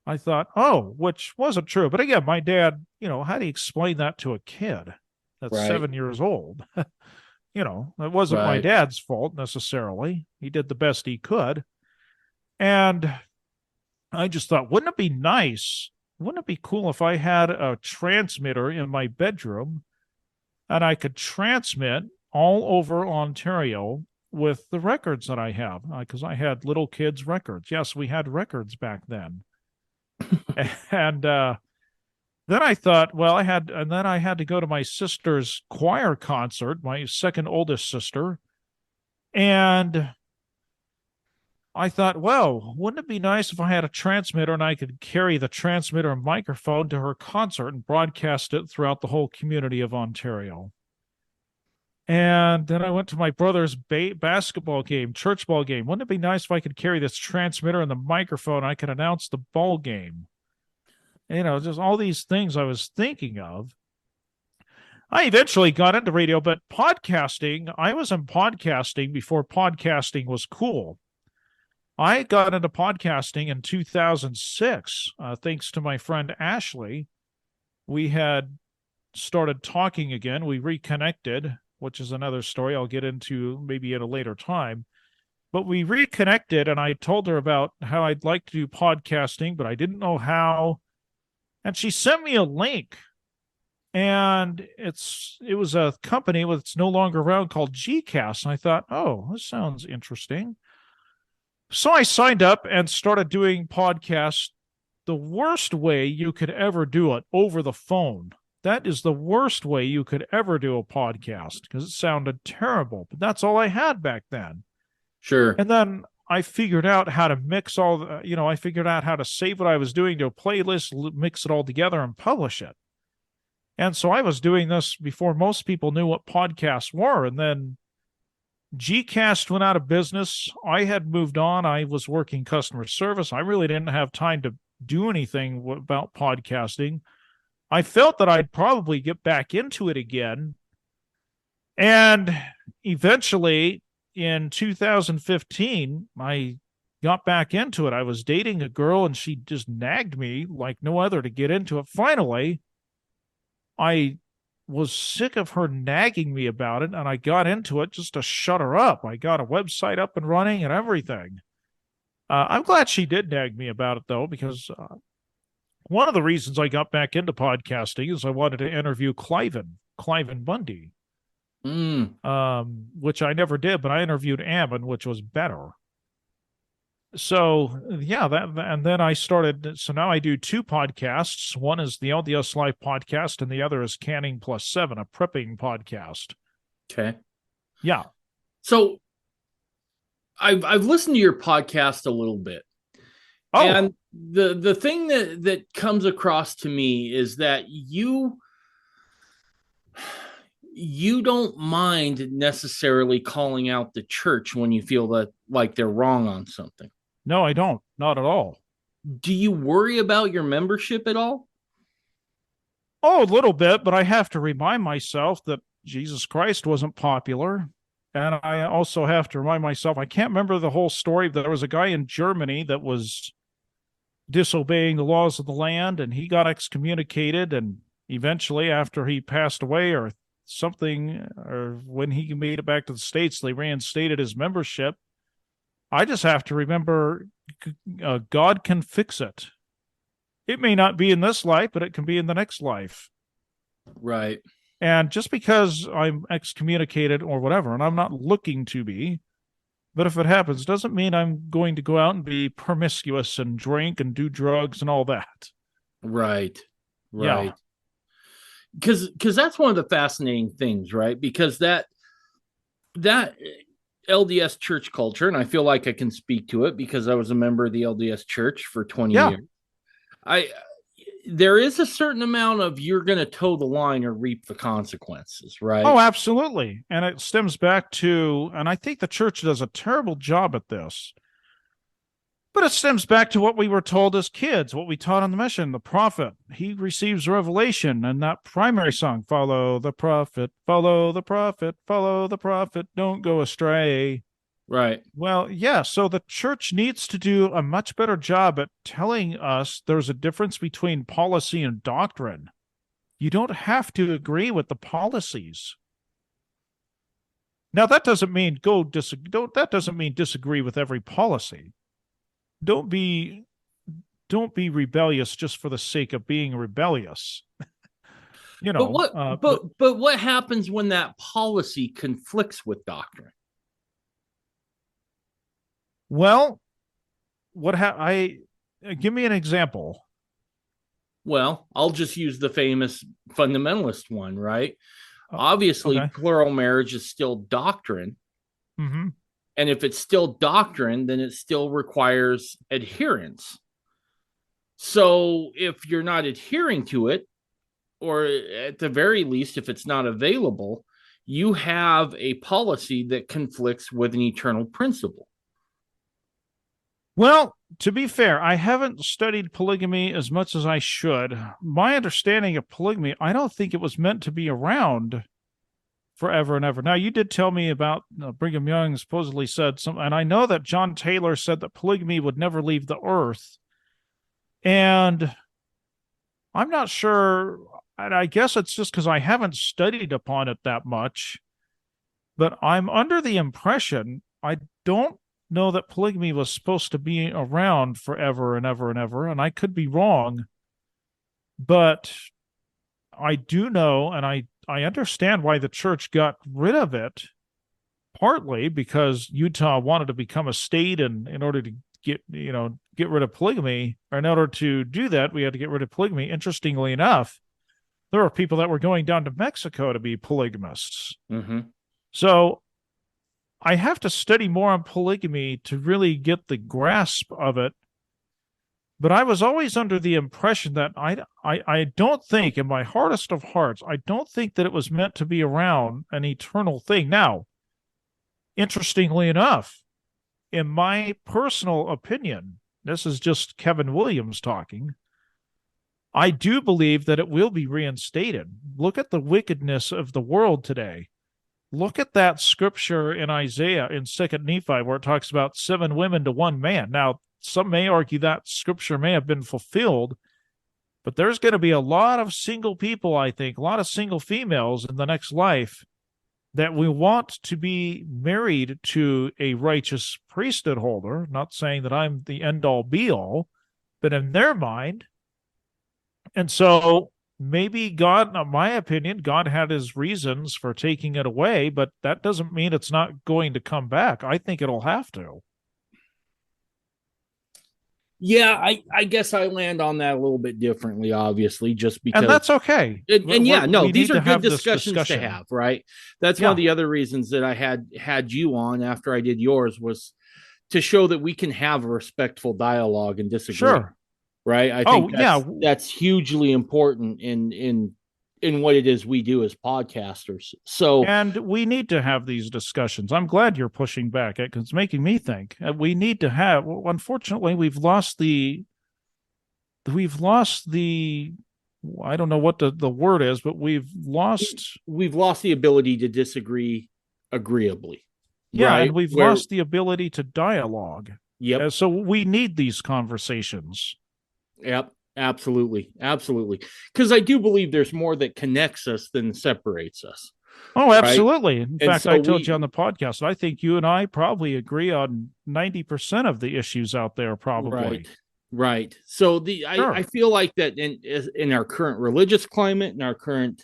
I thought, oh, which wasn't true. But again, my dad, how do you explain that to a kid that's 7 years old? It wasn't my dad's fault necessarily. He did the best he could. And I just thought, wouldn't it be nice? Wouldn't it be cool if I had a transmitter in my bedroom and I could transmit all over Ontario with the records that I have? Because I had little kids' records. Yes, we had records back then. And then I thought, well, I had to go to my sister's choir concert, my second oldest sister. And I thought, well, wouldn't it be nice if I had a transmitter and I could carry the transmitter and microphone to her concert and broadcast it throughout the whole community of Ontario? And then I went to my brother's basketball game, church ball game. Wouldn't it be nice if I could carry this transmitter and the microphone? I could announce the ball game. Just all these things I was thinking of. I eventually got into radio, but podcasting, I was in podcasting before podcasting was cool. I got into podcasting in 2006, thanks to my friend Ashley. We had started talking again. We reconnected, which is another story I'll get into maybe at a later time. But we reconnected, and I told her about how I'd like to do podcasting, but I didn't know how. And she sent me a link, and it was a company that's no longer around called Gcast. And I thought, oh, this sounds interesting. So I signed up and started doing podcasts the worst way you could ever do it, over the phone. That is the worst way you could ever do a podcast because it sounded terrible. But that's all I had back then. Sure. And then I figured out how to mix I figured out how to save what I was doing to a playlist, mix it all together, and publish it. And so I was doing this before most people knew what podcasts were. And then Gcast went out of business. I had moved on. I was working customer service. I really didn't have time to do anything about podcasting. I felt that I'd probably get back into it again. And eventually, in 2015, I got back into it. I was dating a girl and she just nagged me like no other to get into it. Finally, I was sick of her nagging me about it, and I got into it just to shut her up. I got a website up and running and everything. I'm glad she did nag me about it, though, because one of the reasons I got back into podcasting is I wanted to interview Cliven Bundy, which I never did, but I interviewed Ammon, which was better. So yeah, and then I started. So now I do two podcasts. One is the LDS Life podcast, and the other is Canning Plus 7, a prepping podcast. Okay. Yeah. So I've listened to your podcast a little bit. Oh. And the thing that comes across to me is that you don't mind necessarily calling out the church when you feel that like they're wrong on something. No, I don't. Not at all. Do you worry about your membership at all? Oh, a little bit, but I have to remind myself that Jesus Christ wasn't popular. And I also have to remind myself, I can't remember the whole story. There was a guy in Germany that was disobeying the laws of the land, and he got excommunicated. And eventually, after he passed away or something, or when he made it back to the States, they reinstated his membership. I just have to remember God can fix it. It may not be in this life, but it can be in the next life. Right. And just because I'm excommunicated or whatever, and I'm not looking to be, but if it happens, doesn't mean I'm going to go out and be promiscuous and drink and do drugs and all that. Right. Yeah. Because that's one of the fascinating things, right? Because that LDS church culture, and I feel like I can speak to it because I was a member of the LDS church for 20 years. There is a certain amount of you're going to toe the line or reap the consequences, right? Oh, absolutely. And it stems back to, and I think the church does a terrible job at this, but it stems back to what we were told as kids, what we taught on the mission. The prophet, he receives revelation, and that primary song, follow the prophet, follow the prophet, follow the prophet, don't go astray. Right. Well, yeah, so the church needs to do a much better job at telling us there's a difference between policy and doctrine. You don't have to agree with the policies. Now, that doesn't mean disagree with every policy. Don't be rebellious just for the sake of being rebellious. But what happens when that policy conflicts with doctrine? Well, give me an example. Well, I'll just use the famous fundamentalist one, right? Obviously, okay. Plural marriage is still doctrine. Mm-hmm. And if it's still doctrine, then it still requires adherence. So if you're not adhering to it, or at the very least, if it's not available, you have a policy that conflicts with an eternal principle. Well, to be fair, I haven't studied polygamy as much as I should. My understanding of polygamy, I don't think it was meant to be around forever and ever. Now, you did tell me about Brigham Young supposedly said something, and I know that John Taylor said that polygamy would never leave the earth. And I'm not sure, and I guess it's just because I haven't studied upon it that much, but I'm under the impression I don't know that polygamy was supposed to be around forever and ever and ever, and I could be wrong, but I do know, and I understand why the church got rid of it, partly because Utah wanted to become a state, and in order to get rid of polygamy, or in order to do that, we had to get rid of polygamy. Interestingly enough, there were people that were going down to Mexico to be polygamists. Mm-hmm. So I have to study more on polygamy to really get the grasp of it. But I was always under the impression that I don't think, in my hardest of hearts, I don't think that it was meant to be around an eternal thing. Now, interestingly enough, in my personal opinion, this is just Kevin Williams talking, I do believe that it will be reinstated. Look at the wickedness of the world today. look at that scripture in Isaiah in 2nd Nephi where it talks about 7 women to 1 man. Now, some may argue that scripture may have been fulfilled, but there's going to be a lot of single people, I think, a lot of single females in the next life that we want to be married to a righteous priesthood holder. Not saying that I'm the end all be all, but in their mind. And so maybe God, in my opinion, God had his reasons for taking it away, but that doesn't mean it's not going to come back. I think it'll have to. Yeah, I guess I land on that a little bit differently, obviously, just because. And that's okay. And yeah, no, these are good discussions to discussion. have, right? That's one of the other reasons that I had you on after I did yours, was to show that we can have a respectful dialogue and disagree. Sure. Right? I think that's hugely important in what it is we do as podcasters. So, and we need to have these discussions. I'm glad you're pushing back because it's making me think. We need to have. Unfortunately, we've lost the. I don't know what the word is, but we've lost the ability to disagree agreeably. Yeah, right? And we've lost the ability to dialogue. Yep. So we need these conversations. Yep. Absolutely. Because I do believe there's more that connects us than separates us. Oh, absolutely. Right? In fact, so I told you on the podcast, I think you and I probably agree on 90% of the issues out there, probably. Right. So I feel like that in our current religious climate, in our current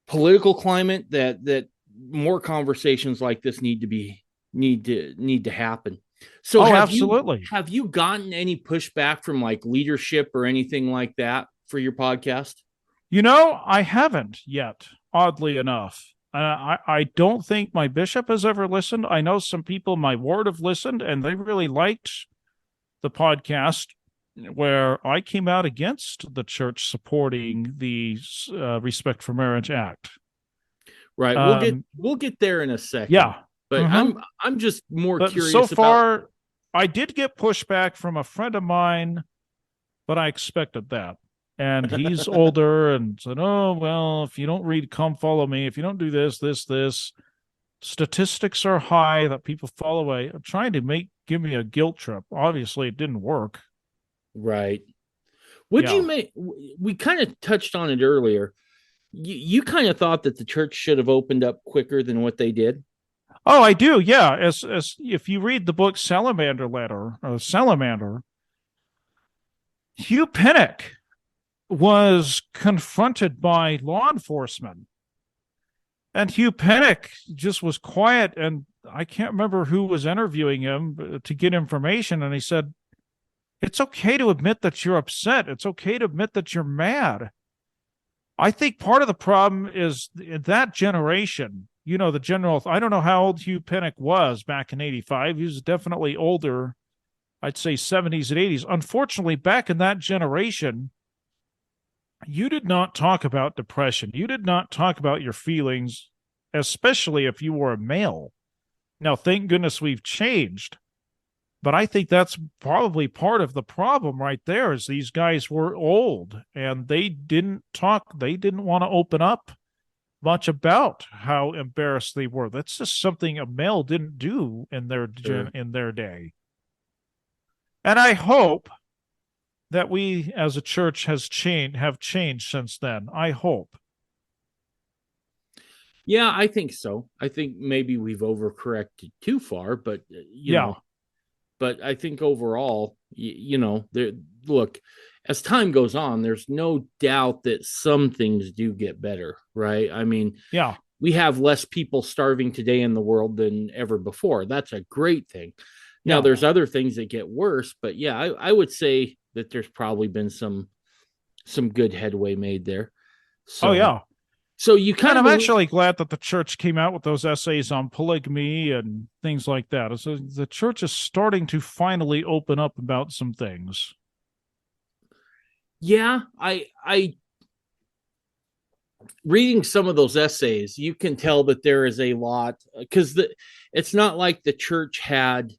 political climate, that more conversations like this need to happen. So absolutely. Have you gotten any pushback from like leadership or anything like that for your podcast? I haven't yet, oddly enough. I don't think my bishop has ever listened. I know some people in my ward have listened, and they really liked the podcast where I came out against the church supporting the Respect for Marriage Act. Right. We'll get there in a second. Yeah. But I'm just more curious. So far, I did get pushback from a friend of mine, but I expected that. And he's older and said, "Oh, well, if you don't read Come Follow Me, if you don't do this, statistics are high that people fall away." I'm trying to give me a guilt trip. Obviously, it didn't work. Right. We kind of touched on it earlier. You kind of thought that the church should have opened up quicker than what they did. Oh, I do. Yeah. As if you read the book Salamander, Hugh Pinnock was confronted by law enforcement, and Hugh Pinnock just was quiet. And I can't remember who was interviewing him to get information. And he said, "It's okay to admit that you're upset. It's okay to admit that you're mad." I think part of the problem is that generation. The general, I don't know how old Hugh Pinnock was back in 85. He was definitely older, I'd say 70s and 80s. Unfortunately, back in that generation, you did not talk about depression. You did not talk about your feelings, especially if you were a male. Now, thank goodness we've changed. But I think that's probably part of the problem right there is these guys were old and they didn't talk. They didn't want to open up much about how embarrassed they were. That's just something a male didn't do in their day. And I hope that we as a church have changed since then. I hope. Yeah, I think so. I think maybe we've overcorrected too far, but you know, but I think overall, look, as time goes on, there's no doubt that some things do get better, right? I mean, we have less people starving today in the world than ever before. That's a great thing. Now, there's other things that get worse, but yeah, I would say that there's probably been some good headway made there. So, So you kind of... I'm actually glad that the church came out with those essays on polygamy and things like that. So the church is starting to finally open up about some things. Yeah, I reading some of those essays, you can tell that there is a lot, because it's not like the church had...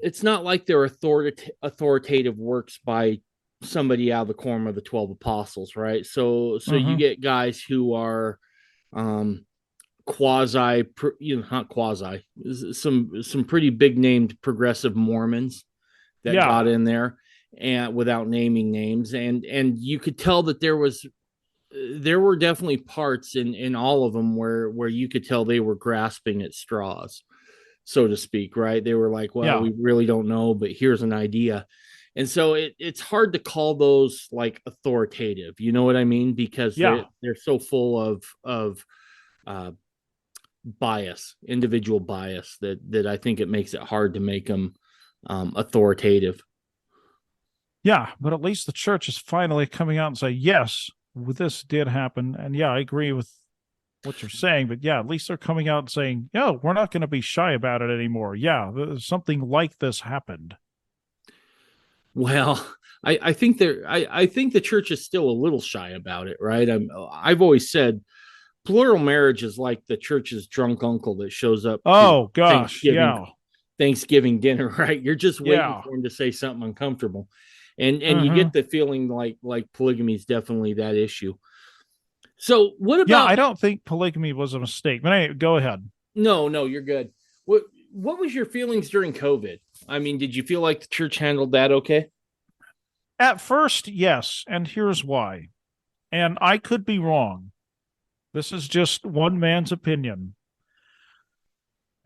It's not like they're authoritative works by somebody out of the quorum of the 12 apostles, right? So you get guys who are quasi, not quasi, some pretty big named progressive Mormons that Yeah. got in there, and without naming names, and you could tell that there were definitely parts in all of them where you could tell they were grasping at straws, so to speak, right? They were like, well, Yeah. we really don't know, but here's an idea. And so it's hard to call those like authoritative, you know what I mean? Because Yeah. they're so full of uh, bias, individual bias, that I think it makes it hard to make them authoritative. Yeah. But at least the church is finally coming out and say, yes, this did happen. And yeah, I agree with what you're saying, but yeah, at least they're coming out and saying, yeah, we're not going to be shy about it anymore. Yeah, something like this happened. Well, I think I think the church is still a little shy about it, right? I've always said plural marriage is like the church's drunk uncle that shows up to Oh gosh, Thanksgiving yeah. Thanksgiving dinner, right? You're just waiting Yeah. for him to say something uncomfortable. And you Uh-huh. get the feeling like polygamy is definitely that issue. So what Yeah, about I don't think polygamy was a mistake. But anyway, go ahead. no, you're good. What was your feelings during COVID? I mean, did you feel like the church handled that okay? At first, yes, and here's why. And I could be wrong. This is just one man's opinion.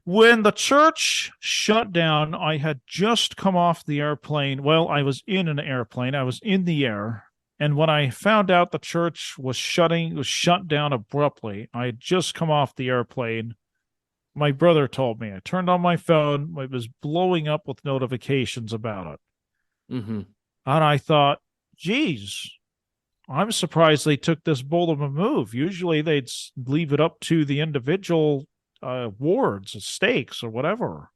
When the church shut down, I had just come off the airplane. Well, I was in an airplane. I was in the air. And when I found out the church was shut down abruptly, I had just come off the airplane. My brother told me. I turned on my phone. It was blowing up with notifications about it. Mm-hmm. And I thought, geez, I'm surprised they took this bold of a move. Usually they'd leave it up to the individual wards, stakes, or whatever.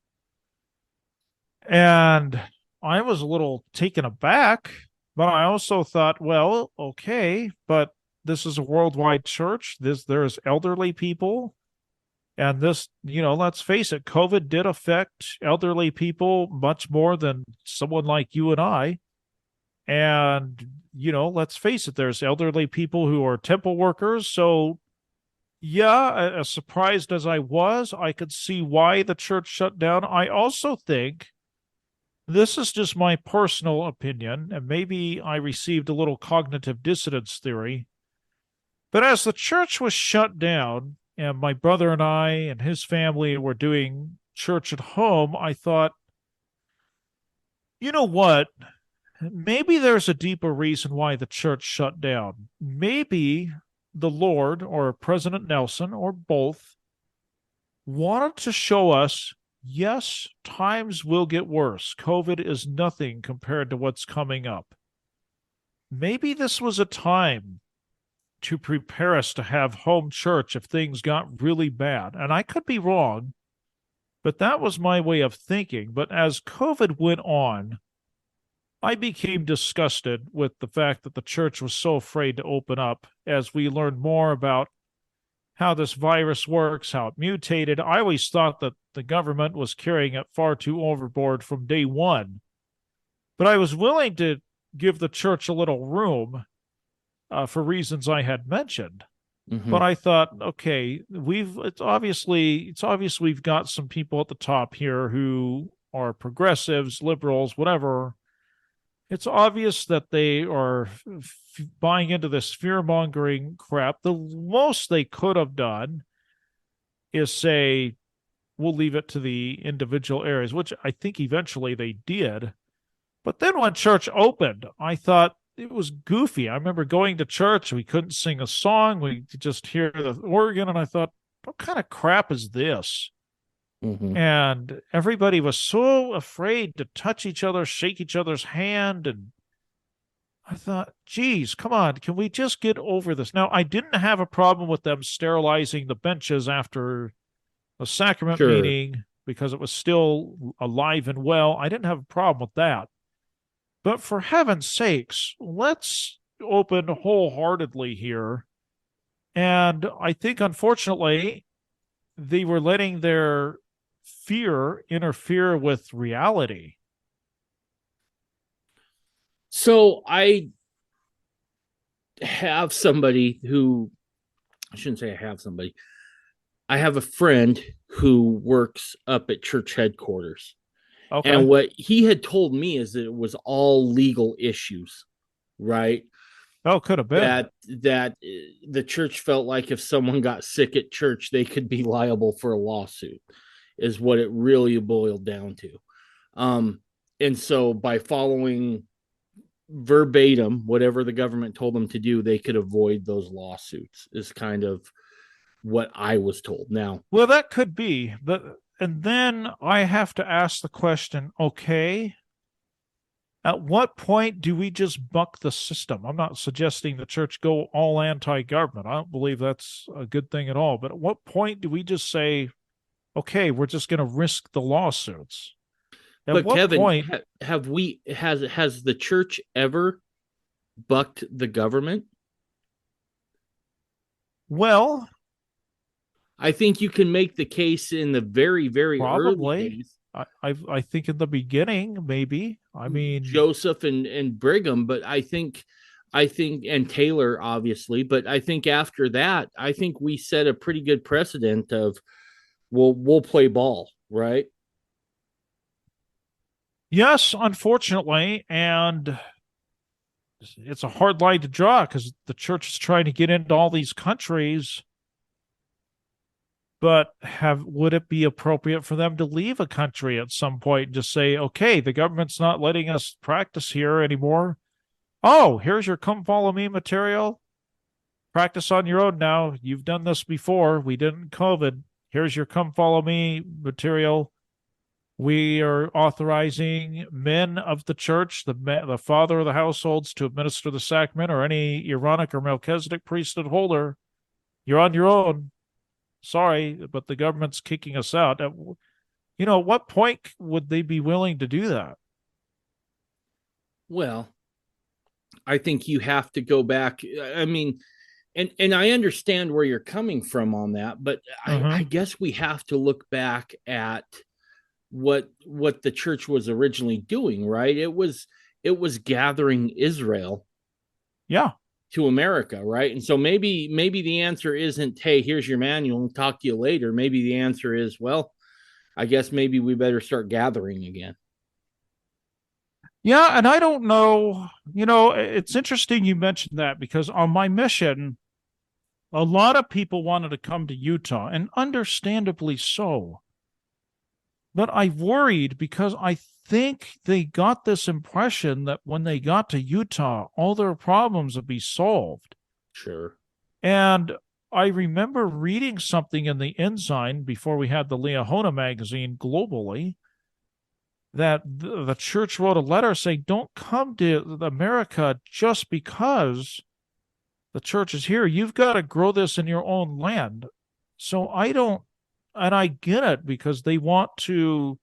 And I was a little taken aback, but I also thought, well, okay, but this is a worldwide church. There's elderly people. And this, let's face it, COVID did affect elderly people much more than someone like you and I. And, let's face it, there's elderly people who are temple workers. So, yeah, as surprised as I was, I could see why the church shut down. I also think this is just my personal opinion, and maybe I received a little cognitive dissonance theory. But as the church was shut down, and my brother and I and his family were doing church at home, I thought, you know what? Maybe there's a deeper reason why the church shut down. Maybe the Lord or President Nelson or both wanted to show us, yes, times will get worse. COVID is nothing compared to what's coming up. Maybe this was a time to prepare us to have home church if things got really bad. And I could be wrong, but that was my way of thinking. But as COVID went on, I became disgusted with the fact that the church was so afraid to open up as we learned more about how this virus works, how it mutated. I always thought that the government was carrying it far too overboard from day one. But I was willing to give the church a little room for reasons I had mentioned. Mm-hmm. But I thought, okay, it's obvious we've got some people at the top here who are progressives, liberals, whatever. It's obvious that they are buying into this fear mongering crap. The most they could have done is say, we'll leave it to the individual areas, which I think eventually they did. But then when church opened, I thought it was goofy. I remember going to church. We couldn't sing a song. We could just hear the organ. And I thought, what kind of crap is this? Mm-hmm. And everybody was so afraid to touch each other, shake each other's hand. And I thought, geez, come on, can we just get over this? Now, I didn't have a problem with them sterilizing the benches after a sacrament Sure. meeting because it was still alive and well. I didn't have a problem with that. But for heaven's sakes, let's open wholeheartedly here. And I think, unfortunately, they were letting their fear interfere with reality. So I have somebody who I shouldn't say I have somebody. I have a friend who works up at church headquarters. And Okay. what he had told me is that it was all legal issues, right? Oh, could have been. That the church felt like if someone got sick at church, they could be liable for a lawsuit, is what it really boiled down to. And so by following verbatim whatever the government told them to do, they could avoid those lawsuits, is kind of what I was told. Now, Well, that could be. And then I have to ask the question, okay, at what point do we just buck the system? I'm not suggesting the church go all anti-government. I don't believe that's a good thing at all. But at what point do we just say, okay, we're just going to risk the lawsuits? At but what Kevin, point? have we has the church ever bucked the government? Well, I think you can make the case in the very, very early probably. days, I think in the beginning, maybe. I mean, Joseph and Brigham, but I think and Taylor obviously, but I think after that, I think we set a pretty good precedent of we'll play ball, right? yes, unfortunately, and it's a hard line to draw because the church is trying to get into all these countries. But would it be appropriate for them to leave a country at some point and just say, okay, the government's not letting us practice here anymore? Oh, here's your come follow me material. Practice on your own now. You've done this before. We didn't COVID. Here's your come follow me material. We are authorizing men of the church, the father of the households, to administer the sacrament, or any Aaronic or Melchizedek priesthood holder. You're on your own. Sorry, but the government's kicking us out. At what point would they be willing to do that? Well, I think you have to go back. I mean, and I understand where you're coming from on that, but I Uh-huh. guess we have to look back at what the church was originally doing, right? It was gathering Israel Yeah. to America, right? And so maybe the answer isn't, hey, here's your manual, talk to you later. Maybe the answer is, well, I guess maybe we better start gathering again. Yeah, and I don't know, it's interesting you mentioned that because on my mission, a lot of people wanted to come to Utah, and understandably so. But I worried because I think they got this impression that when they got to Utah, all their problems would be solved. Sure. And I remember reading something in the Ensign before we had the Liahona magazine globally that the church wrote a letter saying, don't come to America just because the church is here. You've got to grow this in your own land. So I don't, and I get it because they want to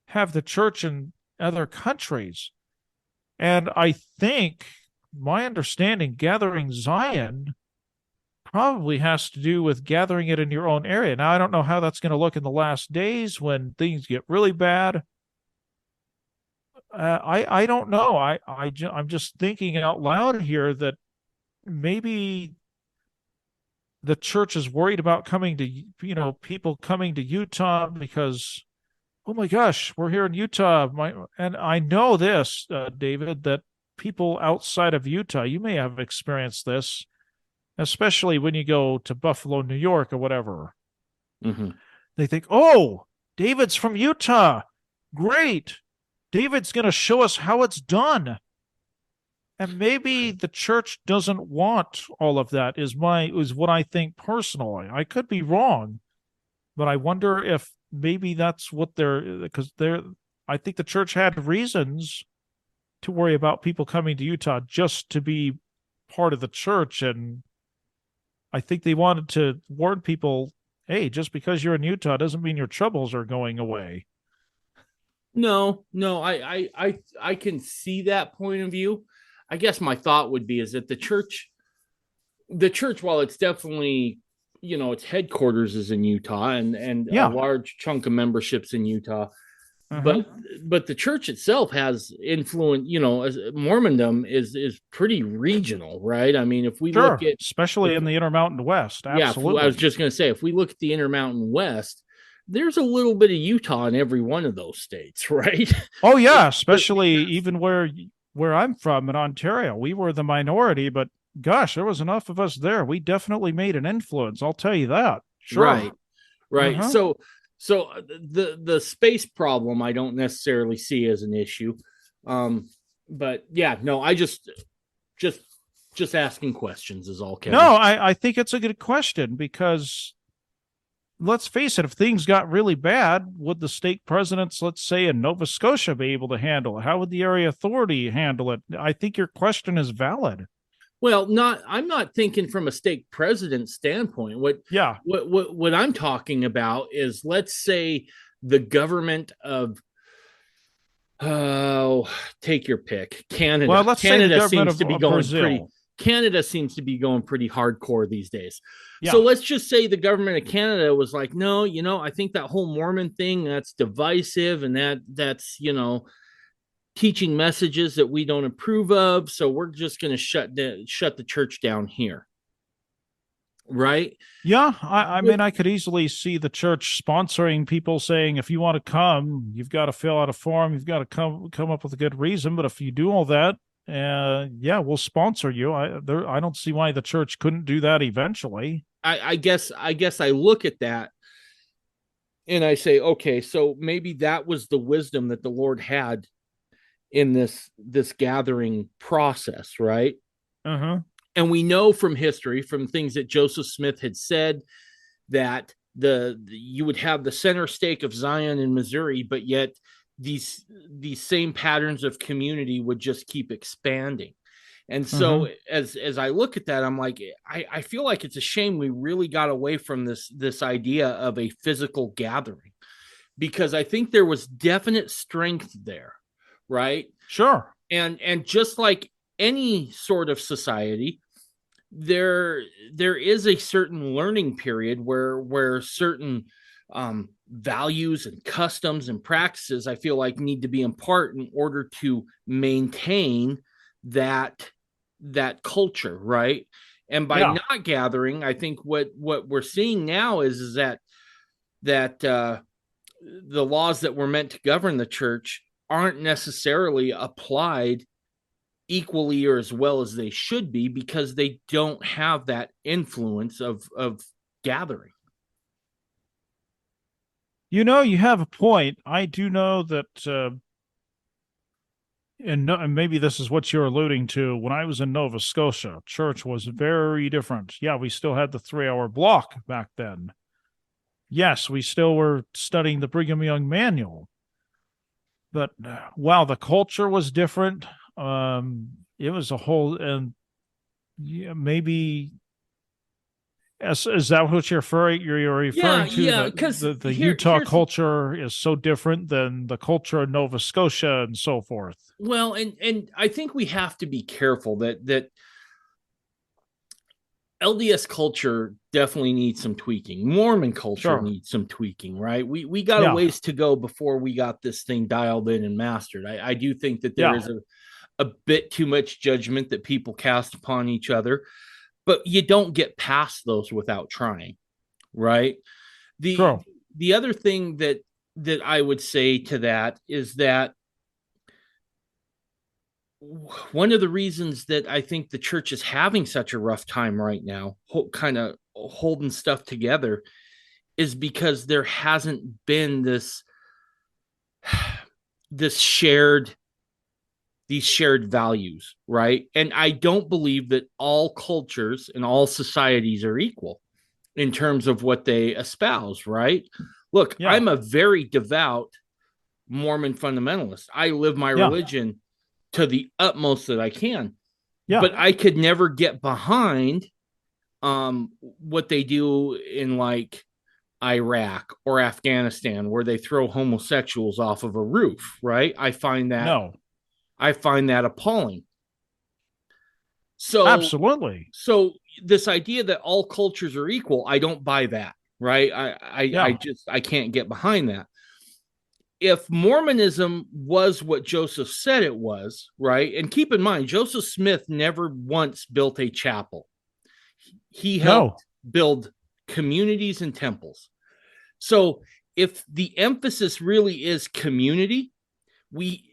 have the church in other countries. And I think my understanding, gathering Zion probably has to do with gathering it in your own area. Now, I don't know how that's going to look in the last days when things get really bad. I don't know. I'm just thinking out loud here that maybe the church is worried about coming to people coming to Utah because, oh my gosh, we're here in Utah. And I know this, David, that people outside of Utah, you may have experienced this, especially when you go to Buffalo, New York, or whatever. Mm-hmm. They think, oh, David's from Utah. Great. David's going to show us how it's done. And maybe the church doesn't want all of that is what I think personally. I could be wrong, but I wonder if maybe that's what I think the church had reasons to worry about people coming to Utah just to be part of the church. And I think they wanted to warn people, hey, just because you're in Utah doesn't mean your troubles are going away. No, I can see that point of view. I guess my thought would be is that the church, while it's definitely, its headquarters is in Utah and a Yeah. large chunk of memberships in Utah, Uh-huh. but the church itself has influence. Mormondom is pretty regional, right? I mean, if we look Sure, at especially if in the Intermountain West. yeah, if, I was Absolutely. just going to say, if we look at the Intermountain West, there's a little bit of Utah in every one of those states, right? Oh yeah, Just especially because. even where I'm from in Ontario. We were the minority, but gosh, there was enough of us there. We definitely made an influence. I'll tell you that. Right, Sure. right. Uh-huh. So the space problem I don't necessarily see as an issue. But yeah, no, I just just asking questions is all, No, Kevin. I think it's a good question because let's face it, if things got really bad, would the state presidents, let's say in Nova Scotia, be able to handle it? How would the area authority handle it? I think your question is valid. Well, not I'm not thinking from a stake president standpoint. Yeah. What I'm talking about is, let's say the government of, oh, take your pick. Well, Canada. let's say the government of Brazil. Canada seems to be going pretty hardcore these days. So Yeah. let's just say the government of Canada was like, no, I think that whole Mormon thing, that's divisive, and that's teaching messages that we don't approve of. So we're just going to shut the church down here, right? Yeah, I mean, I could easily see the church sponsoring people saying, if you want to come, you've got to fill out a form, you've got to come up with a good reason. But if you do all that, yeah, we'll sponsor you. I don't see why the church couldn't do that eventually. I guess I look at that and I say, okay, so maybe that was the wisdom that the Lord had in this gathering process, right? Uh huh. And we know from history, from things that Joseph Smith had said, that you would have the center stake of Zion in Missouri, but yet these same patterns of community would just keep expanding. And Uh huh. so as I look at that, I'm like, I feel like it's a shame we really got away from this idea of a physical gathering, because I think there was definite strength there, right? Sure. And just like any sort of society, there is a certain learning period where certain values and customs and practices, I feel like, need to be in part in order to maintain that culture, right? And by Yeah. not gathering, I think what we're seeing now is that the laws that were meant to govern the church aren't necessarily applied equally or as well as they should be, because they don't have that influence of gathering. You know, you have a point. I do know that, and maybe this is what you're alluding to. When I was in Nova Scotia, church was very different. Yeah, we still had the 3 hour block back then. Yes, we still were studying the Brigham Young Manual, but wow, the culture was different. It was a whole, and yeah, maybe is that what you're Yeah, referring to? yeah, That because the Utah here's culture is so different than the culture in Nova Scotia and so forth. well, and I think we have to be careful that LDS culture definitely needs some tweaking. Mormon culture Sure. needs some tweaking, right? We got a Yeah. ways to go before we got this thing dialed in and mastered. I do think that there Yeah. is a bit too much judgment that people cast upon each other, but you don't get past those without trying, right? The True. the other thing that I would say to that is that one of the reasons that I think the church is having such a rough time right now, kind of holding stuff together, is because there hasn't been this shared these shared values, right? And I don't believe that all cultures and all societies are equal in terms of what they espouse, right? Look, Yeah. I'm a very devout Mormon fundamentalist. I live my Yeah. religion to the utmost that I can, Yeah. but I could never get behind what they do in, like, Iraq or Afghanistan, where they throw homosexuals off of a roof, right? No. I find that appalling. So Absolutely. so this idea that all cultures are equal, I don't buy that, right? I Yeah. just I can't get behind that. if Mormonism was what Joseph said it was, right? And keep in mind, Joseph Smith never once built a chapel. He helped build communities and temples. So if the emphasis really is community, we,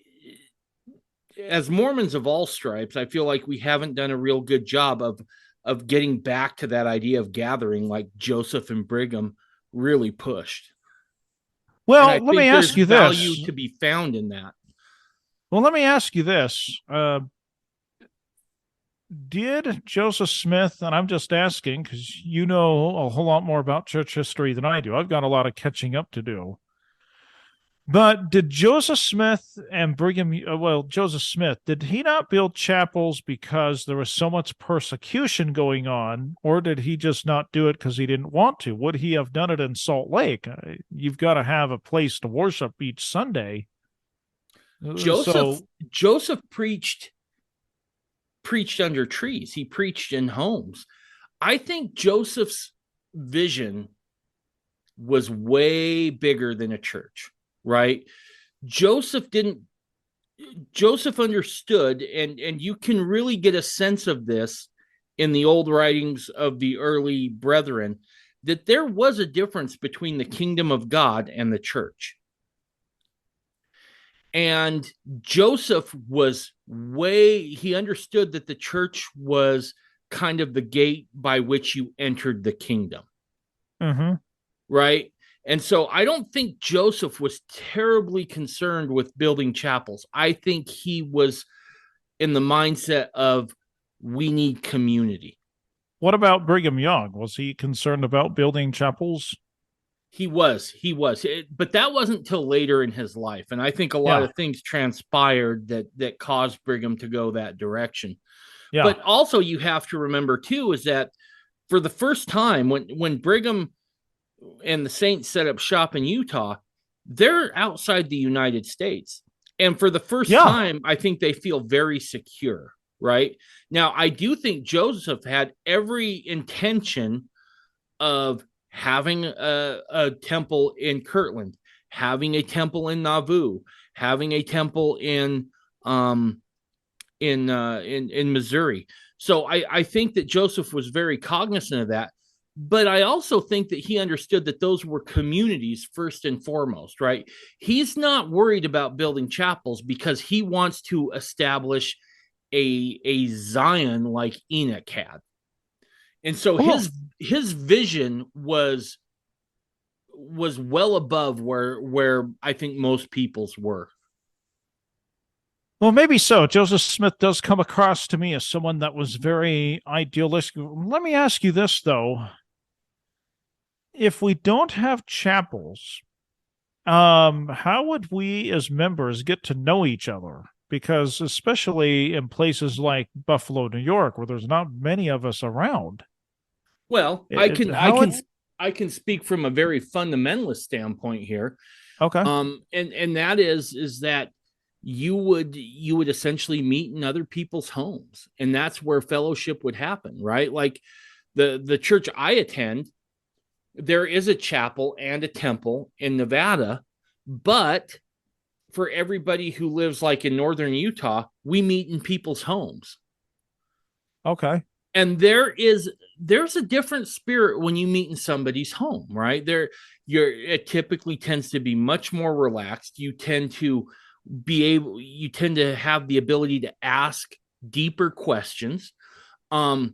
as Mormons of all stripes, I feel like we haven't done a real good job of getting back to that idea of gathering like Joseph and Brigham really pushed. Well, let me ask you this. Value to be found in that. Well, let me ask you this. Did Joseph Smith, and I'm just asking because you know a whole lot more about church history than I do. I've got a lot of catching up to do. But did Joseph Smith and Joseph Smith, did he not build chapels because there was so much persecution going on, or did he just not do it because he didn't want to? Would he have done it in Salt Lake? You've got to have a place to worship each Sunday. Joseph preached under trees. He preached in homes. I think Joseph's vision was way bigger than a church. Right? Joseph understood, and you can really get a sense of this in the old writings of the early brethren, that there was a difference between the kingdom of God and the church. And Joseph he understood that the church was kind of the gate by which you entered the kingdom. Mm-hmm. Right? And so I don't think Joseph was terribly concerned with building chapels. I think he was in the mindset of, we need community. What about Brigham Young? Was he concerned about building chapels? He was. But that wasn't till later in his life. And I think a lot of things transpired that caused Brigham to go that direction. Yeah. But also you have to remember too, is that for the first time when Brigham and the Saints set up shop in Utah, they're outside the United States. And for the first time, I think they feel very secure, right? Now, I do think Joseph had every intention of having a temple in Kirtland, having a temple in Nauvoo, having a temple in Missouri. So I think that Joseph was very cognizant of that. But I also think that he understood that those were communities first and foremost, right? He's not worried about building chapels because he wants to establish a Zion like Enoch had. And so his vision was well above where I think most people's were. Well, maybe so. Joseph Smith does come across to me as someone that was very idealistic. Let me ask you this, though. If we don't have chapels, how would we as members get to know each other? Because especially in places like Buffalo, New York, where there's not many of us around. Well, I can speak from a very fundamentalist standpoint here. Okay. And that is that you would essentially meet in other people's homes, and that's where fellowship would happen, right? Like the church I attend, there is a chapel and a temple in Nevada, but for everybody who lives like in northern Utah, we meet in people's homes. Okay. And there's a different spirit when you meet in somebody's home, right? It typically tends to be much more relaxed. You tend to have the ability to ask deeper questions. And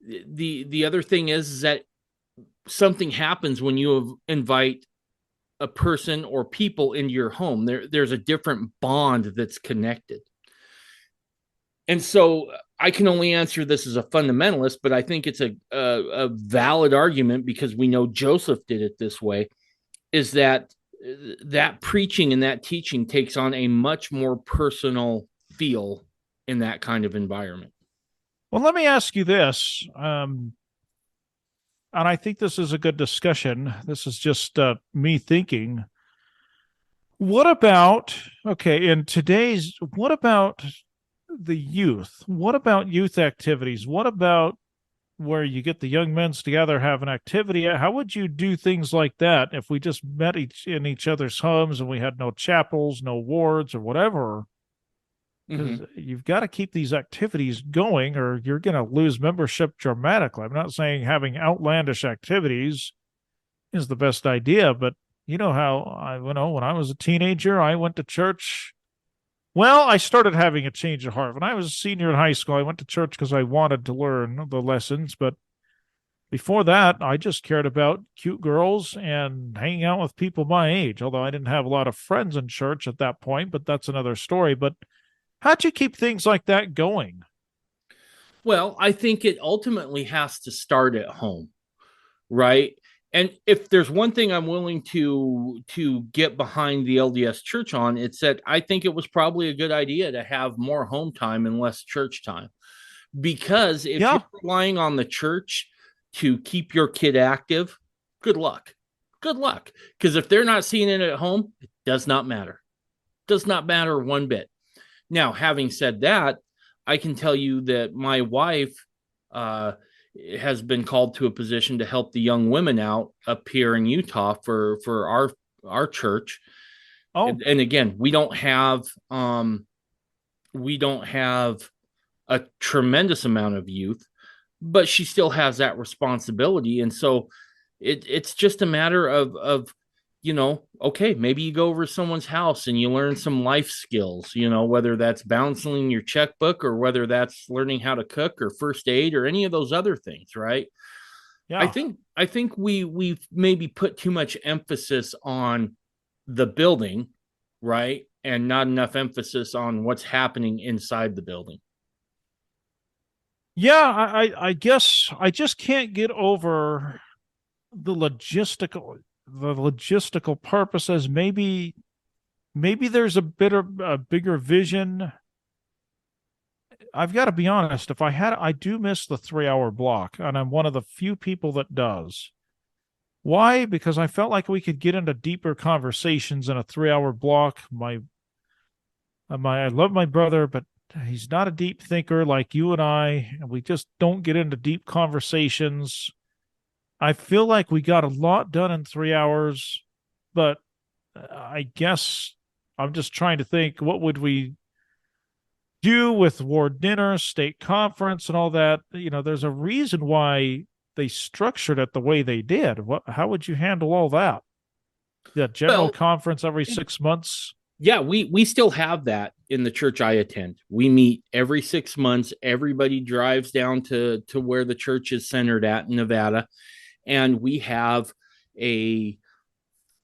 the other thing is that something happens when you invite a person or people into your home. There's a different bond that's connected. And so I can only answer this as a fundamentalist, but I think it's a valid argument because we know Joseph did it this way, is that preaching and that teaching takes on a much more personal feel in that kind of environment. Well, let me ask you this. And I think this is a good discussion. This is just me thinking. What about the youth? What about youth activities? What about where you get the young men's together, have an activity. How would you do things like that if we just met in each other's homes and we had no chapels, no wards, or whatever? Because Mhm. you've got to keep these activities going, or you're going to lose membership dramatically. I'm not saying having outlandish activities is the best idea, but you know how when I was a teenager, I went to church. Well, I started having a change of heart. When I was a senior in high school, I went to church because I wanted to learn the lessons. But before that, I just cared about cute girls and hanging out with people my age, although I didn't have a lot of friends in church at that point, but that's another story. But how'd you keep things like that going? Well, I think it ultimately has to start at home, right? And if there's one thing I'm willing to get behind the LDS church on, it's that I think it was probably a good idea to have more home time and less church time. Because if you're Yeah. relying on the church to keep your kid active, good luck. Good luck. Because if they're not seeing it at home, it does not matter. Does not matter one bit. Now, having said that, I can tell you that my wife uh, has been called to a position to help the young women out up here in Utah for our church. Oh, And again, we don't have a tremendous amount of youth, but she still has that responsibility. And so it's just a matter of okay, maybe you go over to someone's house and you learn some life skills, whether that's balancing your checkbook or whether that's learning how to cook or first aid or any of those other things, right? I yeah. think I think we've maybe put too much emphasis on the building, right? And not enough emphasis on what's happening inside the building. Yeah, I guess I just can't get over the logistical purposes. Maybe there's a bigger vision. I've got to be honest, I do miss the 3 hour block, and I'm one of the few people that does. Why? Because I felt like we could get into deeper conversations in a 3 hour block. I love my brother, but he's not a deep thinker like you and I, and we just don't get into deep conversations. I feel like we got a lot done in 3 hours, but I guess I'm just trying to think, what would we do with ward dinner, state conference, and all that? There's a reason why they structured it the way they did. How would you handle all that? The general Well, conference every 6 months? yeah, we still have that in the church I attend. We meet every 6 months. Everybody drives down to where the church is centered at in Nevada, and we have a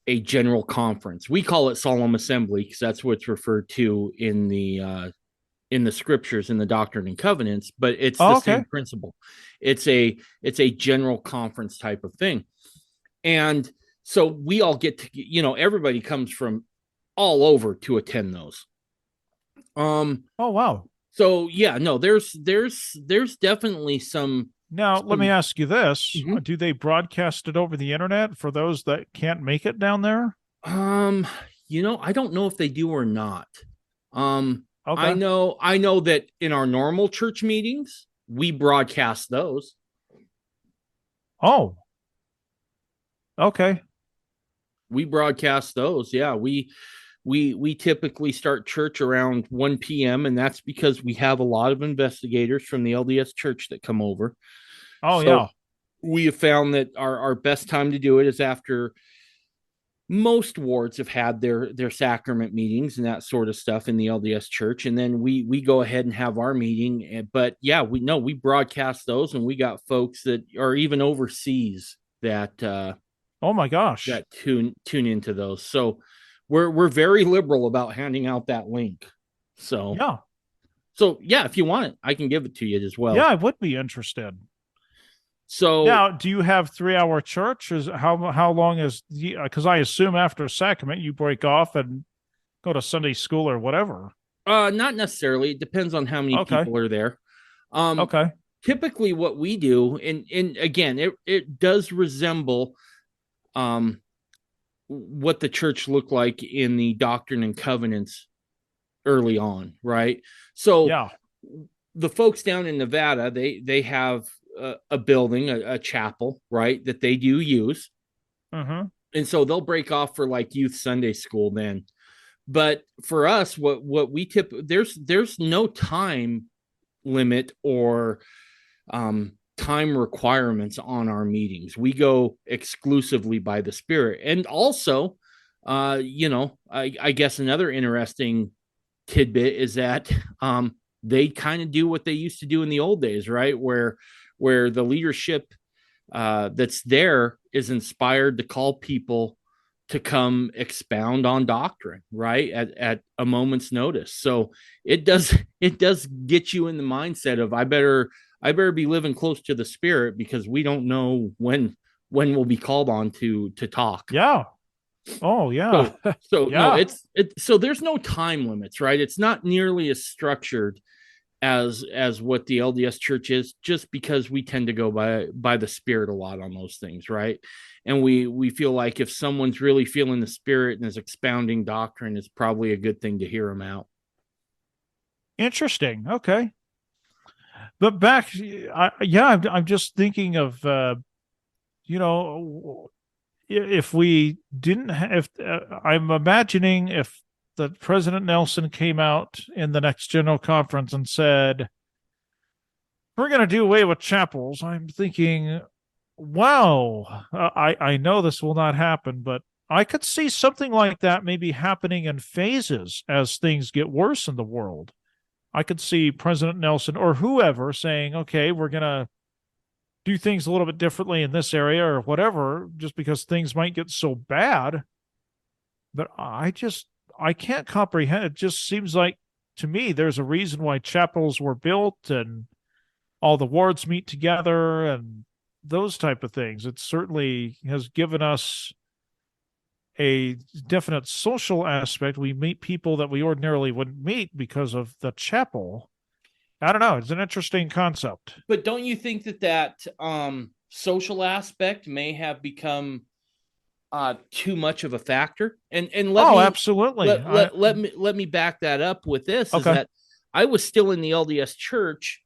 a general conference. We call it solemn assembly because that's what's referred to in the scriptures in the Doctrine and Covenants, but it's the Oh, same okay. principle. It's a general conference type of thing. And so we all get to, everybody comes from all over to attend those. Um Oh, wow. so yeah, no, there's definitely Now, let me some ask you this. Mhm. Do they broadcast it over the internet for those that can't make it down there? um I don't know if they do or not. I Okay. know that in our normal church meetings, we broadcast those. Oh, okay. We broadcast those. Yeah, we typically start church around 1 p.m. and that's because we have a lot of investigators from the LDS church that come over. Oh, So yeah. we have found that our best time to do it is after most wards have had their sacrament meetings and that sort of stuff in the LDS church, and then we go ahead and have our meeting. But yeah, we broadcast those, and we got folks that are even overseas Oh, my gosh. that tune into those. So we're very liberal about handing out that link. So Yeah. so yeah, if you want it, I can give it to you as Yeah, well. I would be interested. So Now, do you have 3 hour church? Is how long is because I assume after sacrament you break off and go to Sunday school or whatever. not necessarily. It depends on how many Okay. people are there. Um, Okay. typically what we do, and again, it does resemble um what the church looked like in the Doctrine and Covenants early on, right? So Yeah. the folks down in Nevada, they have a building, a chapel, right, that they do use. Mm-hmm. And so they'll break off for like youth Sunday school then. But for us, what we there's no time limit or time requirements on our meetings. We go exclusively by the Spirit. And also, I guess another interesting tidbit is that they kind of do what they used to do in the old days, right? Where the leadership that's there is inspired to call people to come expound on doctrine, right, at a moment's notice. So it does get you in the mindset of I better be living close to the Spirit, because we don't know when we'll be called on to talk. Yeah. Oh, yeah. So no, Yeah. so there's no time limits, right? It's not nearly as structured as what the LDS church is, just because we tend to go by the Spirit a lot on those things, right? And we feel like if someone's really feeling the Spirit and is expounding doctrine, it's probably a good thing to hear them out. Interesting. Okay. But back, I'm just thinking of, you know, if we didn't have, I'm imagining if the President Nelson came out in the next general conference and said, we're going to do away with chapels. I'm thinking, wow, I know this will not happen, but I could see something like that maybe happening in phases as things get worse in the world. I could see President Nelson or whoever saying, okay, we're going to do things a little bit differently in this area or whatever, just because things might get so bad. But I can't comprehend. It just seems like to me there's a reason why chapels were built and all the wards meet together and those type of things. It certainly has given us a definite social aspect. We meet people that we ordinarily wouldn't meet because of the chapel. I don't know. It's an interesting concept. But don't you think that social aspect may have become too much of a factor? And Absolutely. let me back that up with this. Is Okay. that I was still in the LDS church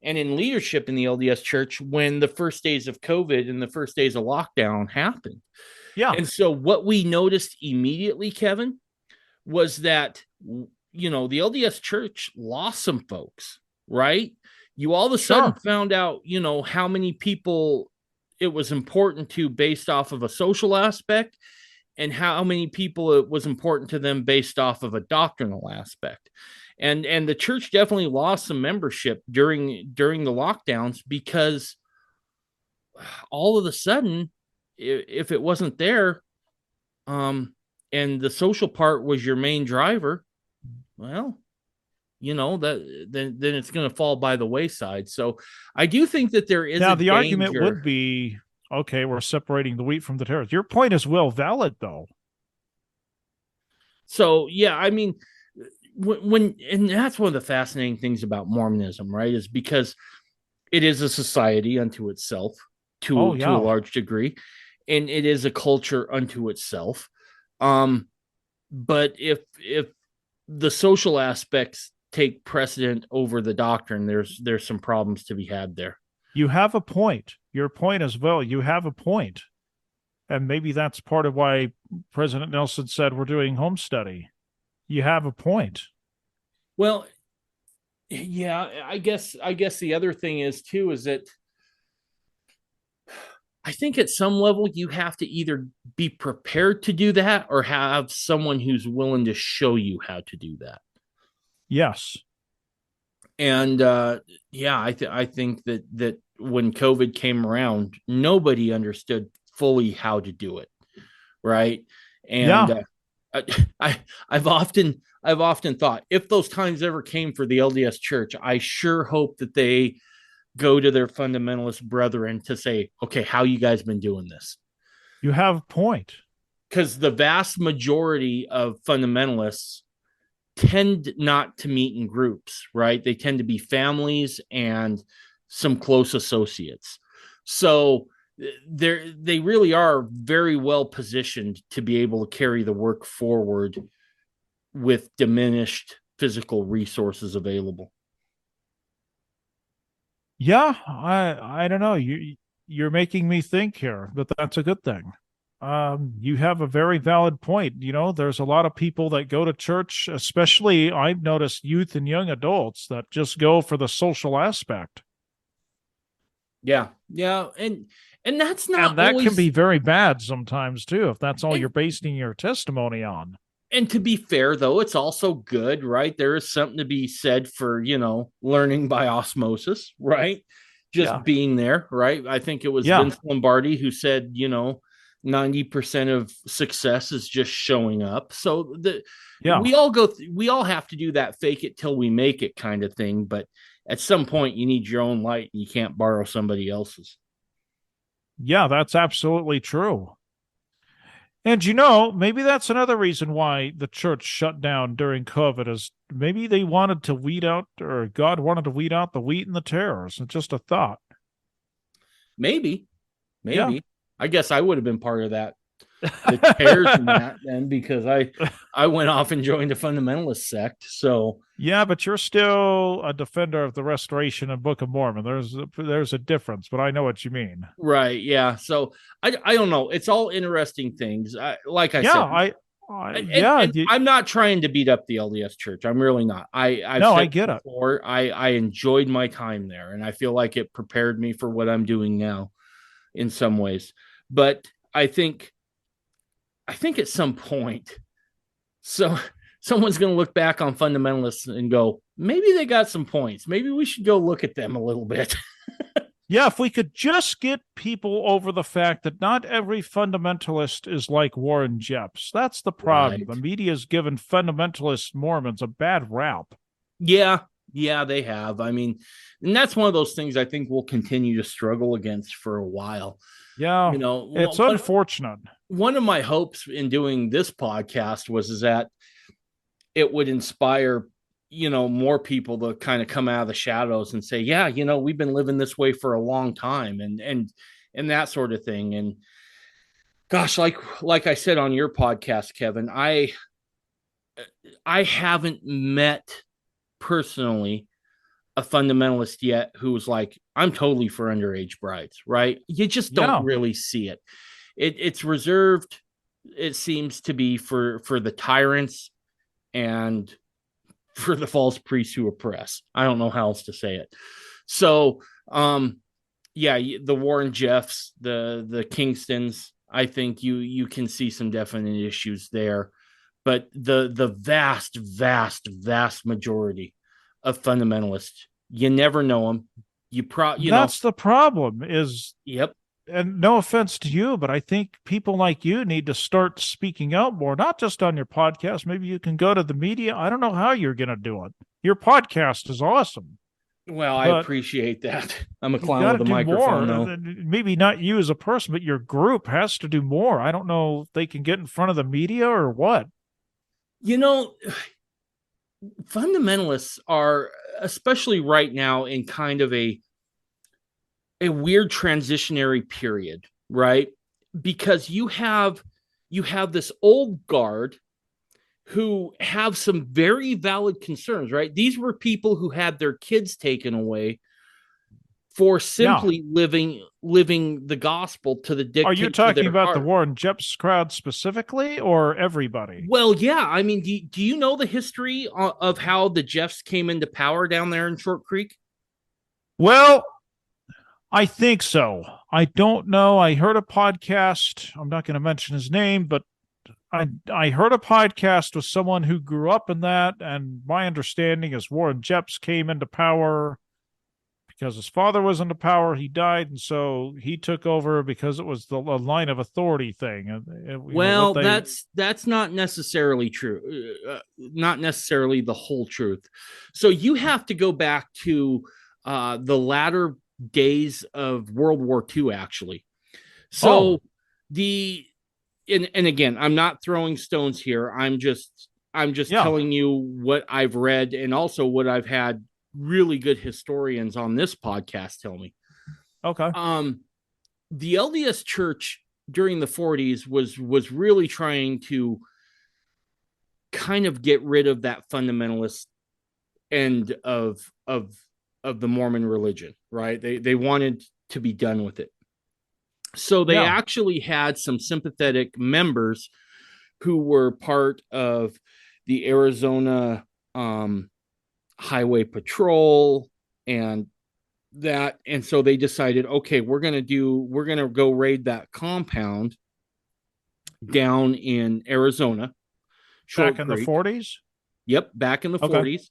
and in leadership in the LDS church when the first days of COVID and the first days of lockdown happened. Yeah. And so what we noticed immediately, Kevin, was that, the LDS church lost some folks, right? You all of a sudden found out, how many people it was important to based off of a social aspect, and how many people it was important to them based off of a doctrinal aspect. And the church definitely lost some membership during the lockdowns, because all of a sudden, if it wasn't there, and the social part was your main driver, well, that then it's going to fall by the wayside. So I do think that there is now a the danger. argument would be, okay, we're separating the wheat from the tares. Your point is well valid, though. So yeah, I mean, and that's one of the fascinating things about Mormonism, right? Is because it is a society unto itself to a large degree, and it is a culture unto itself. But if the social aspects take precedent over the doctrine, there's some problems to be had there. You have a point. Your point as well. You have a point. And maybe that's part of why President Nelson said we're doing home study. You have a point. Well, yeah, I guess the other thing is too is that I think at some level you have to either be prepared to do that or have someone who's willing to show you how to do that. Yes. And I think that when COVID came around, nobody understood fully how to do it, right? And I've often thought, if those times ever came for the LDS Church, I sure hope that they go to their fundamentalist brethren to say, okay, how you guys been doing this? You have a point. Because the vast majority of fundamentalists tend not to meet in groups, right? They tend to be families and some close associates. So they really are very well positioned to be able to carry the work forward with diminished physical resources available. Yeah, I don't know. You're making me think here, but that's a good thing. You have a very valid point. You know, there's a lot of people that go to church, especially I've noticed youth and young adults that just go for the social aspect. Yeah, yeah, and that's not And that can be always. very bad sometimes too, if that's all And you're basing your testimony on. and to be fair though, it's also good, right? There is something to be said for, learning by osmosis, right? Yeah. Just being there, right? I think it was Yeah. Vince Lombardi who said, 90% of success is just showing up. So Yeah. we all have to do that fake it till we make it kind of thing, but at some point you need your own light and you can't borrow somebody else's. Yeah, that's absolutely true. And maybe that's another reason why the church shut down during COVID is maybe they wanted to weed out, or God wanted to weed out the wheat and the tares. It's just a thought. Maybe, Yeah. maybe. I guess I would have been part of that, the tears in that then, because I went off and joined the fundamentalist sect. So Yeah, but you're still a defender of the Restoration and Book of Mormon. There's a difference, but I know what you mean. right, yeah. So I don't know. It's all interesting things. Like I Yeah, said, yeah, and I'm not trying to beat up the LDS church. I'm really not. I've no, I said get it. before, I enjoyed my time there and I feel like it prepared me for what I'm doing now in some ways. But I think at some point, so someone's going to look back on fundamentalists and go, maybe they got some points. Maybe we should go look at them a little bit. Yeah, if we could just get people over the fact that not every fundamentalist is like Warren Jeffs. That's the problem. Right. The media's given fundamentalist Mormons a bad rap. Yeah. Yeah, they have. I mean, and that's one of those things I think we'll continue to struggle against for a while. Yeah, You know, it's one, unfortunate. one of my hopes in doing this podcast was is that it would inspire more people to kind of come out of the shadows and say, yeah, we've been living this way for a long time, and that sort of thing. And gosh, like I said on your podcast, Kevin, I haven't met personally a fundamentalist yet who was like, I'm totally for underage brides, right? You just don't Yeah, really see it. It's reserved, it seems to be for the tyrants and for the false priests who oppress. I don't know how else to say it. So, yeah, the Warren Jeffs, the Kingstons, I think you can see some definite issues there, but the vast majority of fundamentalists, you never know them. that's the problem is, Yep. and no offense to you, but I think people like you need to start speaking out more, not just on your podcast. Maybe you can go to the media. I don't know how you're going to do it. Your podcast is awesome, Well, I but appreciate that. I'm a you clown got to with a do more. microphone, though. Maybe not you as a person, but your group has to do more. I don't know if they can get in front of the media or what. You know, fundamentalists are, especially right now, in kind of a weird transitionary period, right? Because you have this old guard who have some very valid concerns, right? These were people who had their kids taken away for Yeah. simply living the gospel to the Are you dictates of talking their about the heart. Warren Jeffs crowd specifically or everybody? Well, yeah, I mean, do you know the history of how the Jeffs came into power down there in Short Creek? Well, I think so. I don't know. I heard a podcast. I'm not going to mention his name, but I heard a podcast with someone who grew up in that, and my understanding is Warren Jeffs came into power because his father was into power. He died, and so he took over because it was the line of authority thing. What Well, they that's not necessarily true. Not necessarily the whole truth. So you have to go back to the latter days of World War II, actually. oh So the and again, I'm not throwing stones here. I'm just yeah telling you what I've read and also what I've had really good historians on this podcast tell me. okay Um, the LDS Church during the 40s was really trying to kind of get rid of that fundamentalist end of the Mormon religion, right? They wanted to be done with it. So they actually had some sympathetic members who were part of the Arizona Highway Patrol and that. And so they decided, okay, we're going to go raid that compound down in Arizona. Back in the 40s? Yep, back in the 40s.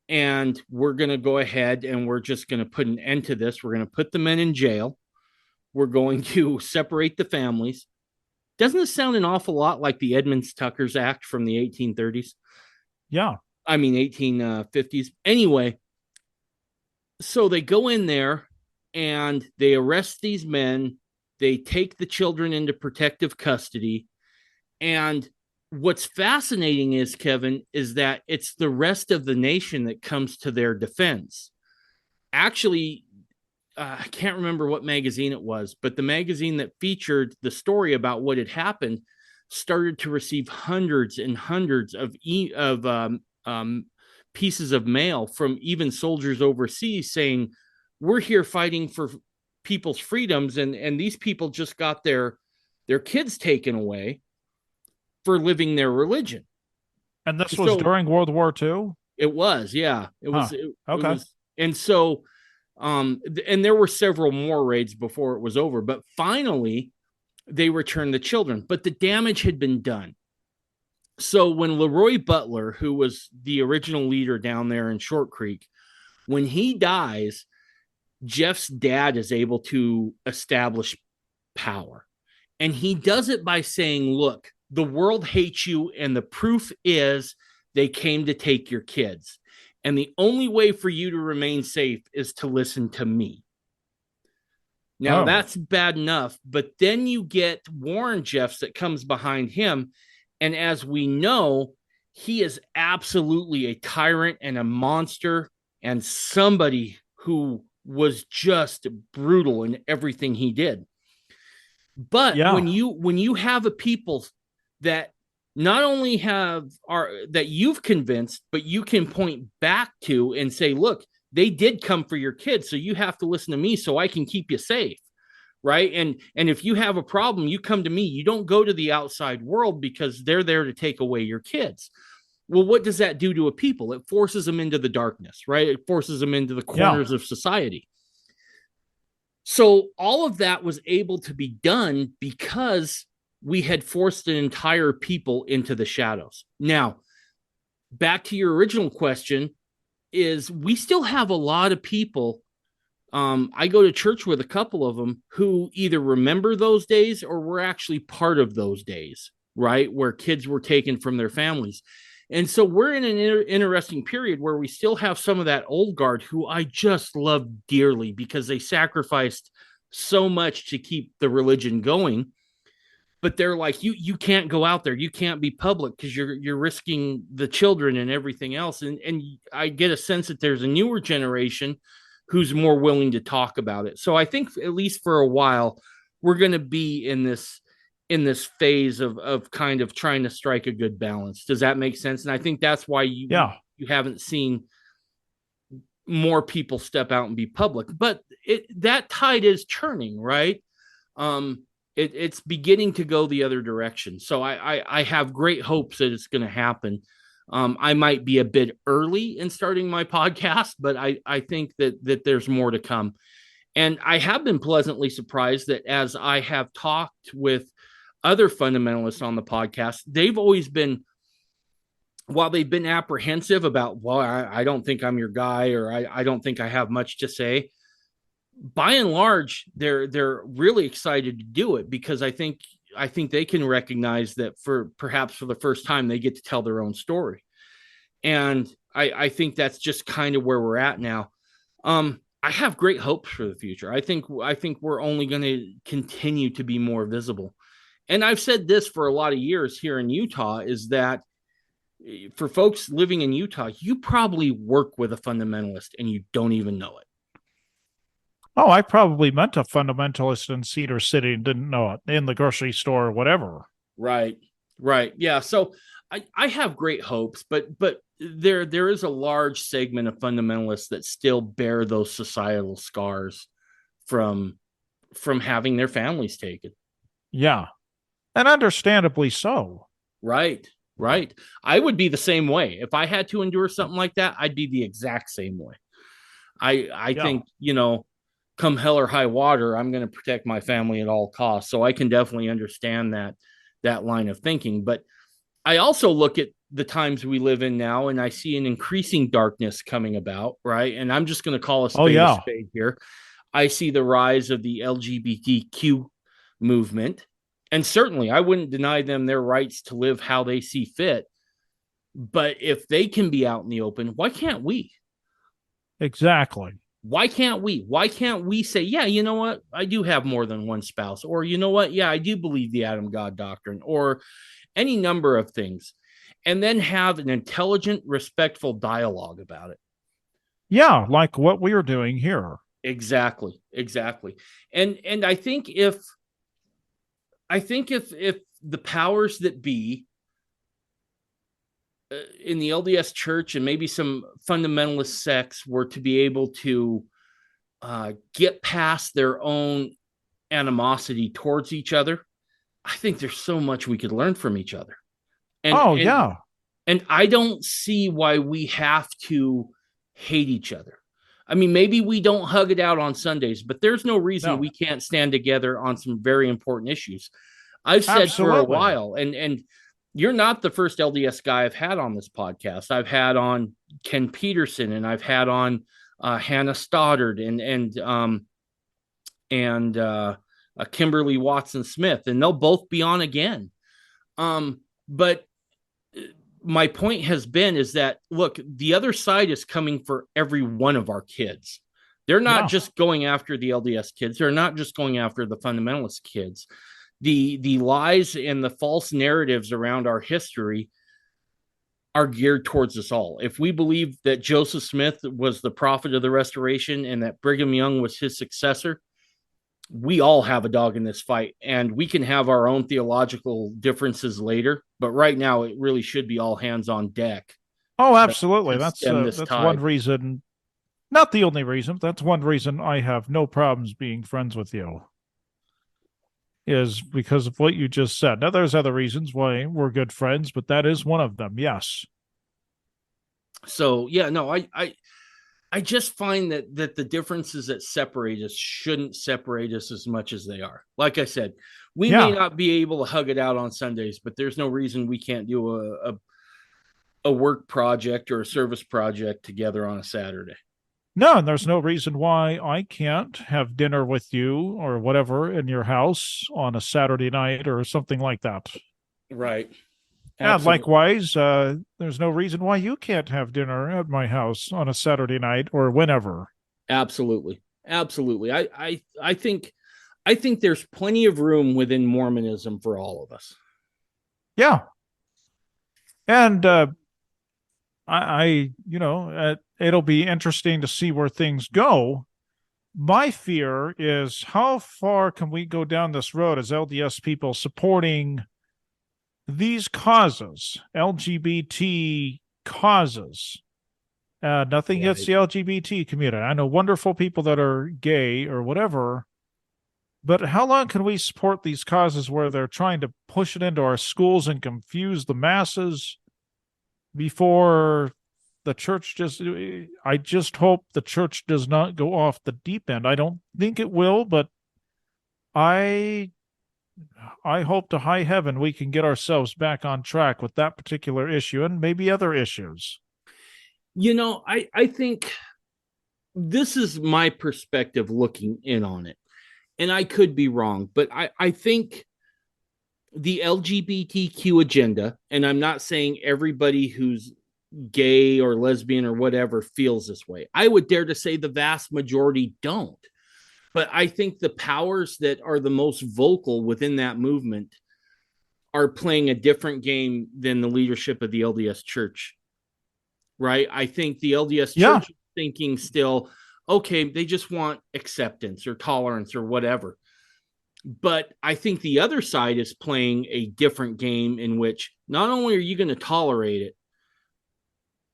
And we're going to go ahead and we're just going to put an end to this. We're going to put the men in jail. We're going to separate the families. Doesn't it sound an awful lot like the Edmunds-Tuckers Act from the 1830s? Yeah. I mean, 1850s. Anyway, so they go in there and they arrest these men. They take the children into protective custody. And what's fascinating is, Kevin, is that it's the rest of the nation that comes to their defense. Actually, I can't remember what magazine it was, but the magazine that featured the story about what had happened started to receive hundreds and hundreds of pieces of mail from even soldiers overseas saying, we're here fighting for people's freedoms, and these people just got their kids taken away for living their religion. And this was during World War II? It was, yeah. It was. Okay. It was, and so... and there were several more raids before it was over, but finally they returned the children, but the damage had been done. So when Leroy Butler, who was the original leader down there in Short Creek, when he dies, Jeff's dad is able to establish power. And he does it by saying, look, the world hates you, and the proof is they came to take your kids. And the only way for you to remain safe is to listen to me. Now, that's bad enough. But then you get Warren Jeffs that comes behind him. And as we know, he is absolutely a tyrant and a monster and somebody who was just brutal in everything he did. But when you have a people that not only that you've convinced, but you can point back to and say, look, they did come for your kids, so you have to listen to me so I can keep you safe, right? And if you have a problem, you come to me. You don't go to the outside world because they're there to take away your kids. Well, what does that do to a people? It forces them into the darkness, right? It forces them into the corners of society. So all of that was able to be done because we had forced an entire people into the shadows. Now, back to your original question, is we still have a lot of people. I go to church with a couple of them who either remember those days or were actually part of those days, right? Where kids were taken from their families. And so we're in an interesting period where we still have some of that old guard who I just love dearly because they sacrificed so much to keep the religion going. But they're like, you can't go out there. You can't be public because you're risking the children and everything else. And I get a sense that there's a newer generation who's more willing to talk about it. So I think at least for a while, we're going to be in this phase of kind of trying to strike a good balance. Does that make sense? And I think that's why you haven't seen more people step out and be public. But that tide is turning, right? It's beginning to go the other direction. So I have great hopes that it's going to happen. I might be a bit early in starting my podcast, but I think that there's more to come. And I have been pleasantly surprised that as I have talked with other fundamentalists on the podcast, they've always been, while they've been apprehensive about, well, I don't think I'm your guy, or I don't think I have much to say, by and large, they're really excited to do it because I think they can recognize that perhaps for the first time they get to tell their own story. And I think that's just kind of where we're at now. I have great hopes for the future. I think we're only going to continue to be more visible. And I've said this for a lot of years here in Utah, is that for folks living in Utah, you probably work with a fundamentalist and you don't even know it. Oh, I probably met a fundamentalist in Cedar City and didn't know it, in the grocery store or whatever. Right. Yeah. So I have great hopes, but there is a large segment of fundamentalists that still bear those societal scars from having their families taken. Yeah. And understandably so. Right, right. I would be the same way. If I had to endure something like that, I'd be the exact same way. I Yeah. think, come hell or high water, I'm going to protect my family at all costs. So I can definitely understand that line of thinking. But I also look at the times we live in now and I see an increasing darkness coming about, right? And I'm just going to call Oh, a yeah. spade here. I see the rise of the LGBTQ movement. And certainly I wouldn't deny them their rights to live how they see fit. But if they can be out in the open, why can't we? Exactly. Why can't we? Why can't we say, yeah, you know what? I do have more than one spouse. Or, you know what? Yeah, I do believe the Adam God doctrine, or any number of things, and then have an intelligent, respectful dialogue about it. Yeah, like what we're doing here. Exactly. Exactly. And I think if the powers that be in the LDS church and maybe some fundamentalist sects were to be able to get past their own animosity towards each other, I think there's so much we could learn from each other. And Oh, and yeah. and I don't see why we have to hate each other. I mean, maybe we don't hug it out on Sundays, but there's no reason No, we can't stand together on some very important issues. I've said for a absolutely. while, and you're not the first LDS guy I've had on this podcast. I've had on Ken Peterson, and I've had on Hannah Stoddard, and Kimberly Watson Smith, and they'll both be on again. But my point has been is that, look, the other side is coming for every one of our kids. They're not Yeah. just going after the LDS kids. They're not just going after the fundamentalist kids. The lies and the false narratives around our history are geared towards us all. If we believe that Joseph Smith was the prophet of the restoration and that Brigham Young was his successor, we all have a dog in this fight, and we can have our own theological differences later. But right now, it really should be all hands on deck Oh, to, absolutely. stem this That's one tide. reason, not the only reason, that's one reason I have no problems being friends with you, is because of what you just said. Now, there's other reasons why we're good friends, but that is one of them. Yes. So yeah, no, I just find that the differences that separate us shouldn't separate us as much as they are. Like I said, we may Yeah. not be able to hug it out on Sundays, but there's no reason we can't do a work project or a service project together on a Saturday. No, and there's no reason why I can't have dinner with you or whatever in your house on a Saturday night or something like that. Right. And Absolutely. likewise, there's no reason why you can't have dinner at my house on a Saturday night or whenever. Absolutely. Absolutely. I think there's plenty of room within Mormonism for all of us. Yeah. And it'll be interesting to see where things go. My fear is how far can we go down this road as LDS people supporting these causes, LGBT causes. Nothing against the LGBT community. I know wonderful people that are gay or whatever, but how long can we support these causes where they're trying to push it into our schools and confuse the masses before the church I just hope the church does not go off the deep end. I don't think it will, but I hope to high heaven we can get ourselves back on track with that particular issue and maybe other issues. I think this is my perspective looking in on it. And I could be wrong, but I think the LGBTQ agenda, and I'm not saying everybody who's gay or lesbian or whatever feels this way. I would dare to say the vast majority don't. But I think the powers that are the most vocal within that movement are playing a different game than the leadership of the LDS Church, right? I think the LDS Yeah. Church is thinking still, okay, they just want acceptance or tolerance or whatever. But I think the other side is playing a different game in which not only are you going to tolerate it,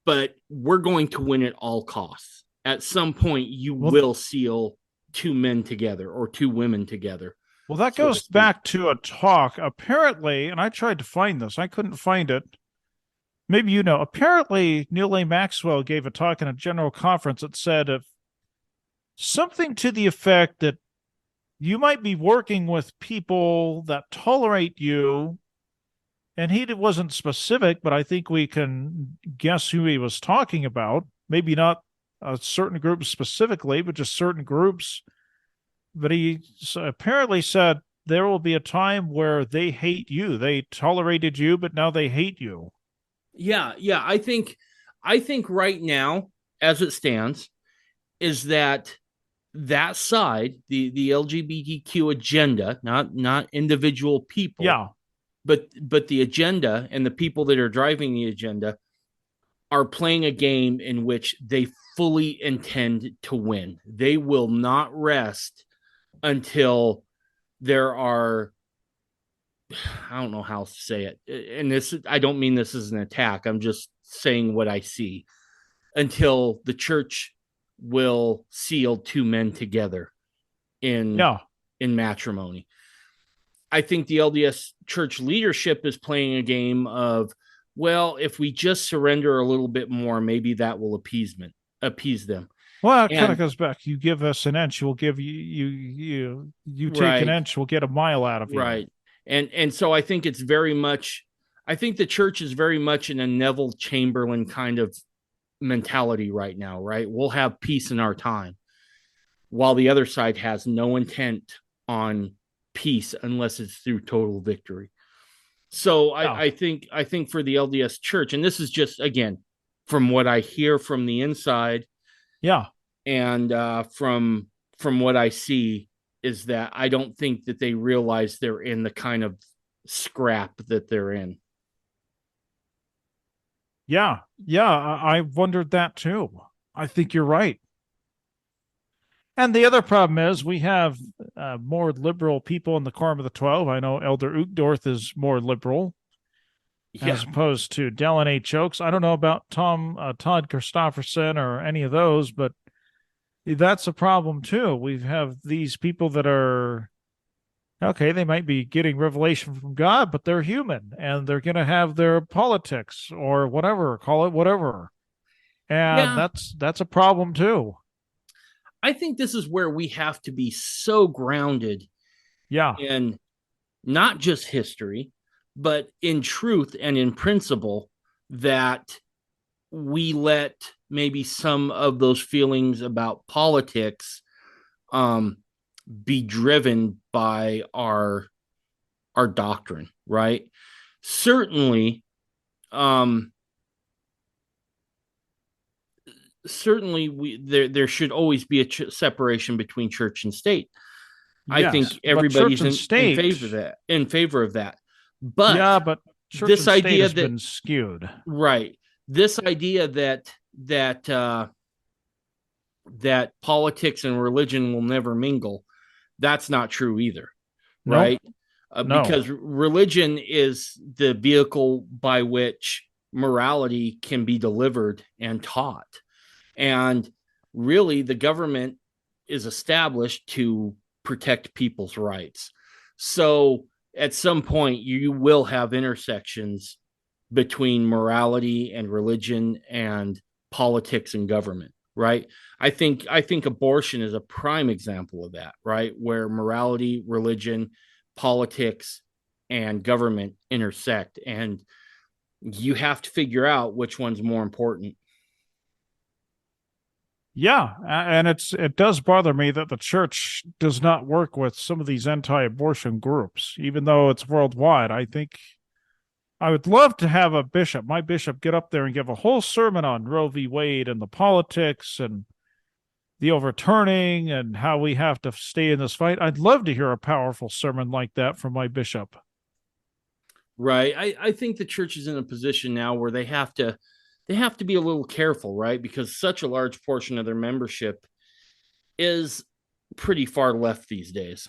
but we're going to win at all costs. At some point, you Well, will seal two men together or two women together, well, that so to goes speak. back to a talk. Apparently, and I tried to find this, I couldn't find it. Maybe you know. Apparently, Neil A. Maxwell gave a talk in a general conference that said if something to the effect that you might be working with people that tolerate you, and he wasn't specific, but I think we can guess who he was talking about. Maybe not a certain group specifically, but just certain groups. But he apparently said there will be a time where they hate you. They tolerated you, but now they hate you. Yeah. I think right now, as it stands, is that side, the LGBTQ agenda, not individual people, Yeah. but the agenda and the people that are driving the agenda are playing a game in which they fully intend to win. They will not rest until there are, I don't know how to say it. And this, I don't mean this as an attack. I'm just saying what I see, until the church will seal two men together in Yeah. in matrimony. I think the LDS church leadership is playing a game of, well, if we just surrender a little bit more, maybe that will appease them. Well, it kind of And goes back. You give us an inch, we'll give you take an right, inch, we'll get a mile out of you. right. And so I think it's very much, I think the church is very much in a Neville Chamberlain kind of mentality right now, right? We'll have peace in our time, while the other side has no intent on peace unless it's through total victory. So Yeah. I think for the LDS church, and this is just again from what I hear from the inside Yeah. and from what I see, is that I don't think that they realize they're in the kind of scrap that they're in. Yeah. Yeah. I wondered that too. I think you're right. And the other problem is we have more liberal people in the Quorum of the 12. I know Elder Uchtdorf is more liberal Yeah, as opposed to Dallin H. Oaks. I don't know about Todd Christofferson or any of those, but that's a problem too. We have these people that are okay, they might be getting revelation from God, but they're human and they're going to have their politics or whatever, call it whatever. And yeah. that's a problem too. I think this is where we have to be so grounded Yeah. in not just history, but in truth and in principle, that we let maybe some of those feelings about politics um, be driven by our doctrine, right? Certainly, um, certainly, there should always be a separation between church and state. I think Yes. But church everybody's and in state, favor of that, in favor of that. But yeah, but church this and state idea has that, been skewed. right, this idea that politics and religion will never mingle, that's not true either, Nope. right? No. Because religion is the vehicle by which morality can be delivered and taught. And really, the government is established to protect people's rights. So at some point, you will have intersections between morality and religion and politics and government, right? I think abortion is a prime example of that, right? Where morality, religion, politics, and government intersect, and you have to figure out which one's more important. Yeah, and it does bother me that the church does not work with some of these anti-abortion groups, even though it's worldwide. I think I would love to have a bishop, my bishop, get up there and give a whole sermon on Roe v. Wade and the politics and the overturning and how we have to stay in this fight. I'd love to hear a powerful sermon like that from my bishop. Right. I think the church is in a position now where they have to be a little careful, right? Because such a large portion of their membership is pretty far left these days.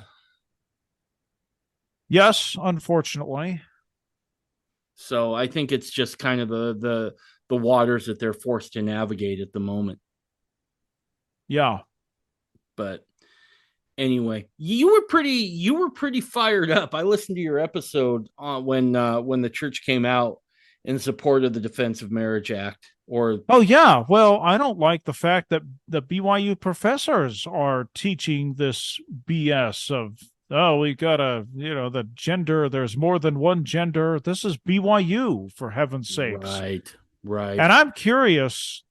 Yes, unfortunately. So I think it's just kind of the waters that they're forced to navigate at the moment. Yeah. But anyway, you were pretty fired up. I listened to your episode when the church came out in support of the Defense of Marriage Act. Or Oh, yeah. Well, I don't like the fact that the BYU professors are teaching this BS of, oh, we got the gender, there's more than one gender. This is BYU, for heaven's sakes. right, right. And I'm curious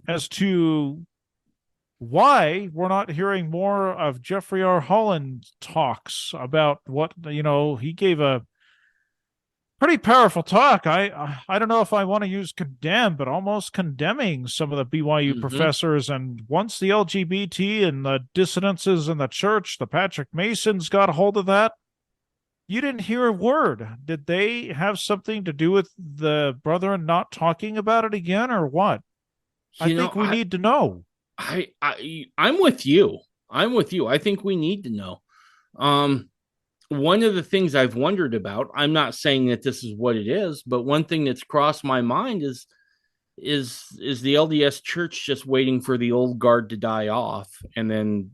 as to why we're not hearing more of Jeffrey R. Holland talks about what, he gave a pretty powerful talk. I don't know if I want to use condemn, but almost condemning some of the BYU Mm-hmm. professors. And once the LGBT and the dissonances in the church, the Patrick Masons got a hold of that, you didn't hear a word. Did they have something to do with the brethren not talking about it again, or what? I You know, think we need to know. I'm with you. I'm with you. I think we need to know. One of the things I've wondered about, I'm not saying that this is what it is, but one thing that's crossed my mind is the LDS church just waiting for the old guard to die off, and then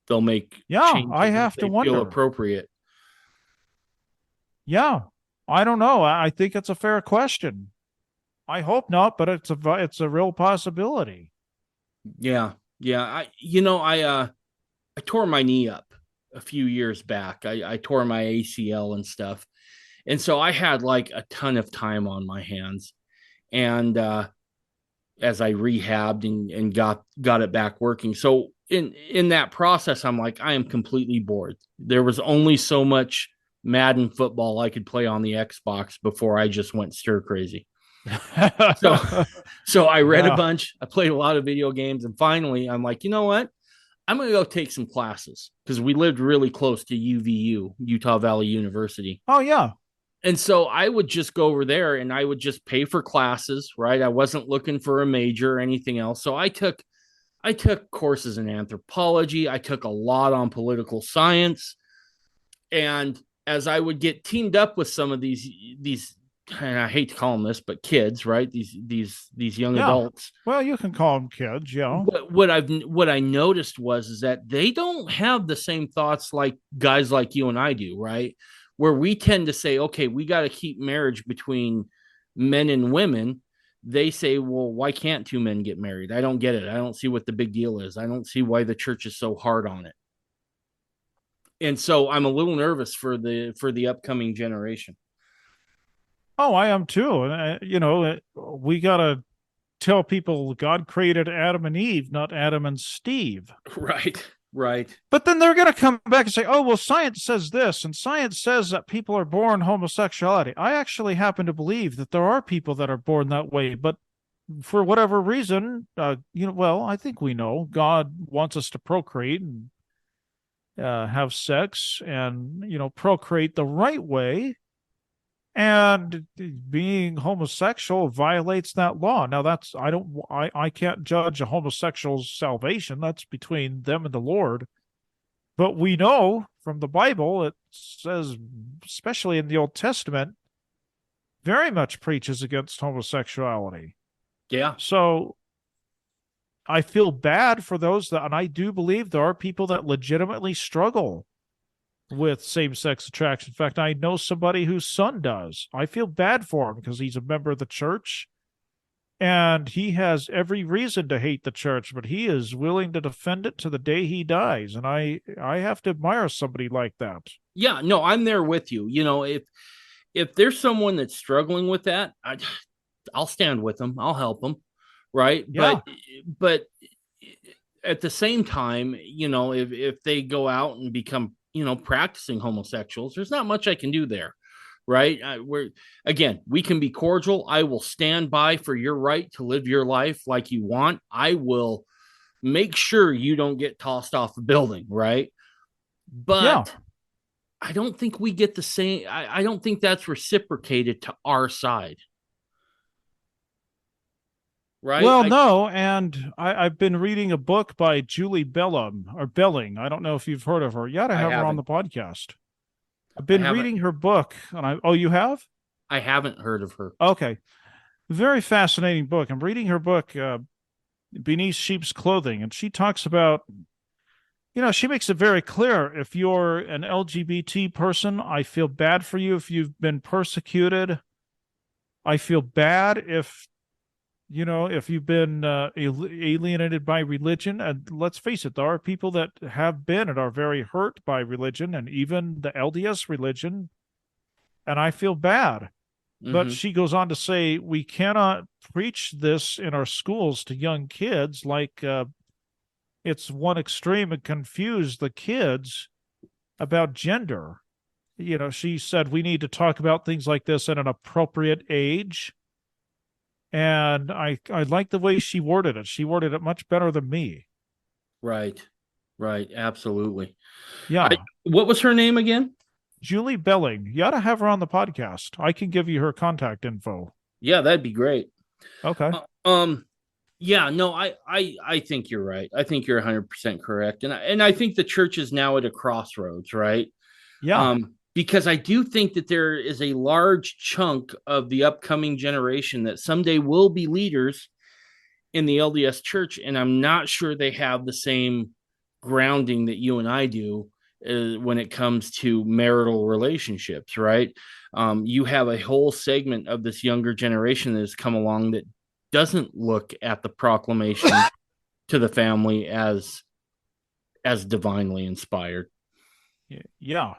they'll make Yeah, I changes as have to they feel wonder. appropriate. Yeah, I don't know. I think it's a fair question. I hope not, but it's a real possibility. Yeah. Yeah. I tore my knee up a few years back. I tore my ACL and stuff. And so I had like a ton of time on my hands. And as I rehabbed and got it back working. So in that process, I'm like, I am completely bored. There was only so much Madden football I could play on the Xbox before I just went stir crazy. So so I read a Yeah. bunch, I played a lot of video games, and finally I'm like, you know what? I'm gonna go take some classes because we lived really close to UVU, Utah Valley University. Oh, yeah. And so I would just go over there and I would just pay for classes, right? I wasn't looking for a major or anything else. So I took courses in anthropology, I took a lot on political science, and as I would get teamed up with some of these and I hate to call them this, but kids, right? These young Yeah. adults. Well, you can call them kids, yeah. What I noticed was is that they don't have the same thoughts like guys like you and I do, right? Where we tend to say, okay, we got to keep marriage between men and women. They say, well, why can't two men get married? I don't get it. I don't see what the big deal is. I don't see why the church is so hard on it. And so I'm a little nervous for the upcoming generation. Oh, I am too. And, we got to tell people God created Adam and Eve, not Adam and Steve. Right, right. But then they're going to come back and say, oh, well, science says this, and science says that people are born homosexuality. I actually happen to believe that there are people that are born that way, but for whatever reason, well, I think we know God wants us to procreate and have sex and, procreate the right way. And being homosexual violates that law. Now, I can't judge a homosexual's salvation. That's between them and the Lord. But we know from the Bible, it says, especially in the Old Testament, very much preaches against homosexuality. Yeah. So I feel bad for those that, and I do believe there are people that legitimately struggle with same-sex attraction. In fact, I know somebody whose son does. I feel bad for him because he's a member of the church and he has every reason to hate the church, but he is willing to defend it to the day he dies. And I have to admire somebody like that. Yeah, no, I'm there with you. If there's someone that's struggling with that, I'll stand with them. I'll help them, right? Yeah. But at the same time, if they go out and become practicing homosexuals, there's not much I can do there, right? We can be cordial. I will stand by for your right to live your life like you want. I will make sure you don't get tossed off a building, right? But Yeah. I don't think we get the same. I don't think that's reciprocated to our side. Right? Well, no, and I've been reading a book by Julie Belling. I don't know if you've heard of her. You ought to have her on the podcast. I've I been haven't reading her book, and oh, you have? I haven't heard of her. Okay. Very fascinating book. I'm reading her book, Beneath Sheep's Clothing, and she talks about, she makes it very clear. If you're an LGBT person, I feel bad for you if you've been persecuted. I feel bad if you've been alienated by religion. And let's face it, there are people that have been and are very hurt by religion and even the LDS religion. And I feel bad. But Hmm. she goes on to say, we cannot preach this in our schools to young kids like it's one extreme and confuse the kids about gender. She said we need to talk about things like this at an appropriate age. And I like the way she worded it. She worded it much better than me. Right. Right. Absolutely. I Yeah. What was her name again? Julie Belling. You ought to have her on the podcast. I can give you her contact info. Yeah, that'd be great. Okay. Yeah, no, I think you're right. I think you're 100% correct. And I think the church is now at a crossroads, right? Yeah. Because I do think that there is a large chunk of the upcoming generation that someday will be leaders in the LDS church, and I'm not sure they have the same grounding that you and I do when it comes to marital relationships, right? You have a whole segment of this younger generation that has come along that doesn't look at the proclamation to the family as divinely inspired. Yeah.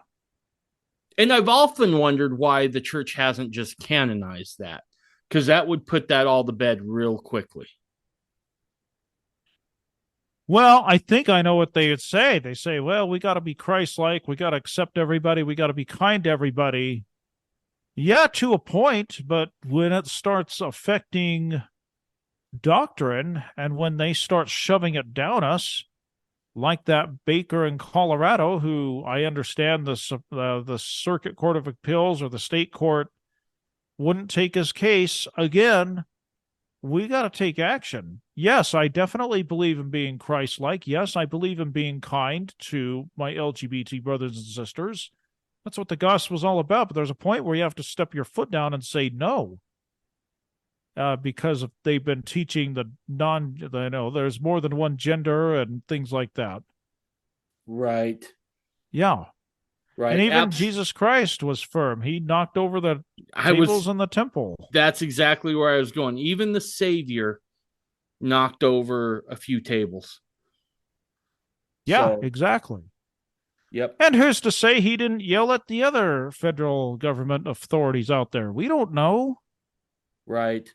And I've often wondered why the church hasn't just canonized that, because that would put that all to bed real quickly. Well, I think I know what they would say. They say, well, we got to be Christ-like. We got to accept everybody. We got to be kind to everybody. Yeah, to a point, but when it starts affecting doctrine and when they start shoving it down us, like that baker in Colorado, who I understand the Circuit Court of Appeals or the state court wouldn't take his case again, we got to take action. Yes, I definitely believe in being Christ-like. Yes, I believe in being kind to my LGBT brothers and sisters. That's what the gospel is all about. But there's a point where you have to step your foot down and say no. Because they've been teaching there's more than one gender and things like that. Right. Yeah. Right. And even Jesus Christ was firm. He knocked over the tables in the temple. That's exactly where I was going. Even the Savior knocked over a few tables. Yeah, exactly. Yep. And who's to say he didn't yell at the other federal government authorities out there? We don't know. Right.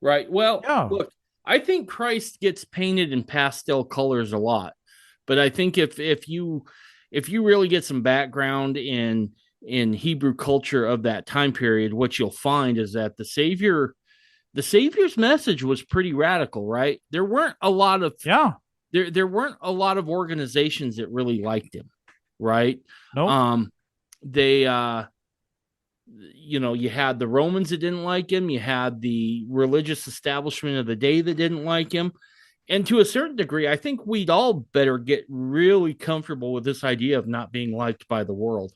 Right. Well, look, I think Christ gets painted in pastel colors a lot, but I think if you really get some background in Hebrew culture of that time period, what you'll find is that the Savior's message was pretty radical, right? There weren't a lot of there weren't a lot of organizations that really liked him, right? Nope. You had the Romans that didn't like him. You had the religious establishment of the day that didn't like him. And to a certain degree, I think we'd all better get really comfortable with this idea of not being liked by the world.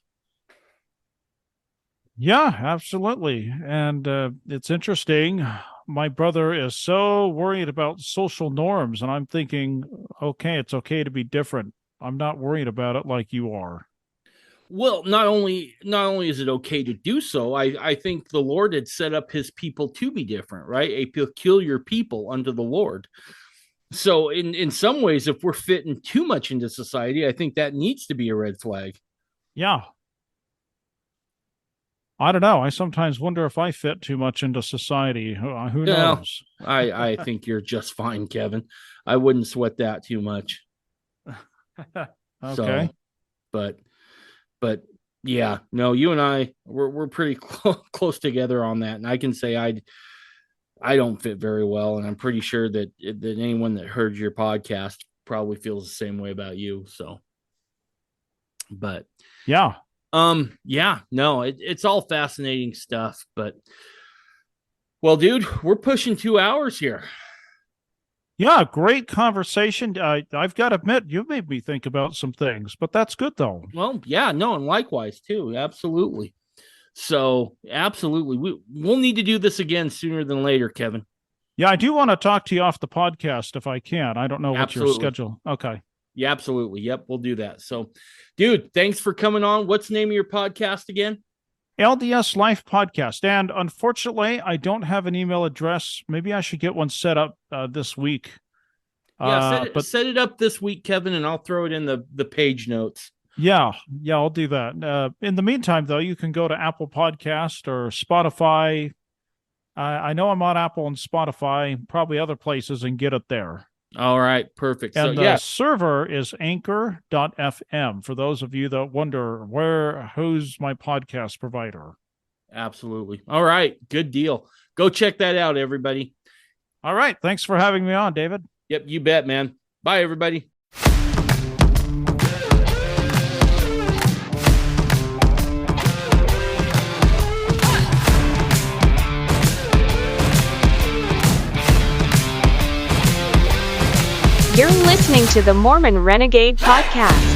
Yeah, absolutely. And it's interesting. My brother is so worried about social norms, and I'm thinking, okay, it's okay to be different. I'm not worried about it like you are. Well, not only is it okay to do so, I think the Lord had set up his people to be different, right? A peculiar people unto the Lord. So in some ways, if we're fitting too much into society, I think that needs to be a red flag. Yeah. I don't know. I sometimes wonder if I fit too much into society. Who knows? I think you're just fine, Kevin. I wouldn't sweat that too much. Okay. So, but yeah, no, you and I we're pretty close together on that, and I can say I don't fit very well, and I'm pretty sure that anyone that heard your podcast probably feels the same way about you. So, but yeah, no, it's all fascinating stuff. But well, dude, we're pushing 2 hours here. Yeah, great conversation. I've got to admit, you made me think about some things, but that's good though. Well, yeah, no, and likewise too. Absolutely. So, absolutely. We'll need to do this again sooner than later, Kevin. Yeah, I do want to talk to you off the podcast if I can. I don't know what your Absolutely. schedule. Okay. Yeah, absolutely. Yep, we'll do that. So, dude, thanks for coming on. What's the name of your podcast again? LDS Life Podcast. And unfortunately, I don't have an email address. Maybe I should get one set up this week. Yeah, But set it up this week, Kevin, and I'll throw it in the page notes. yeah, I'll do that. In the meantime, though, you can go to Apple Podcast or Spotify. I know I'm on Apple and Spotify, probably other places, and get it there. All right, perfect. And so the server is anchor.fm for those of you that wonder who's my podcast provider. Absolutely. All right, good deal. Go check that out, everybody. All right. Thanks for having me on, David. Yep, you bet, man. Bye, everybody. You're listening to the Mormon Renegade Podcast.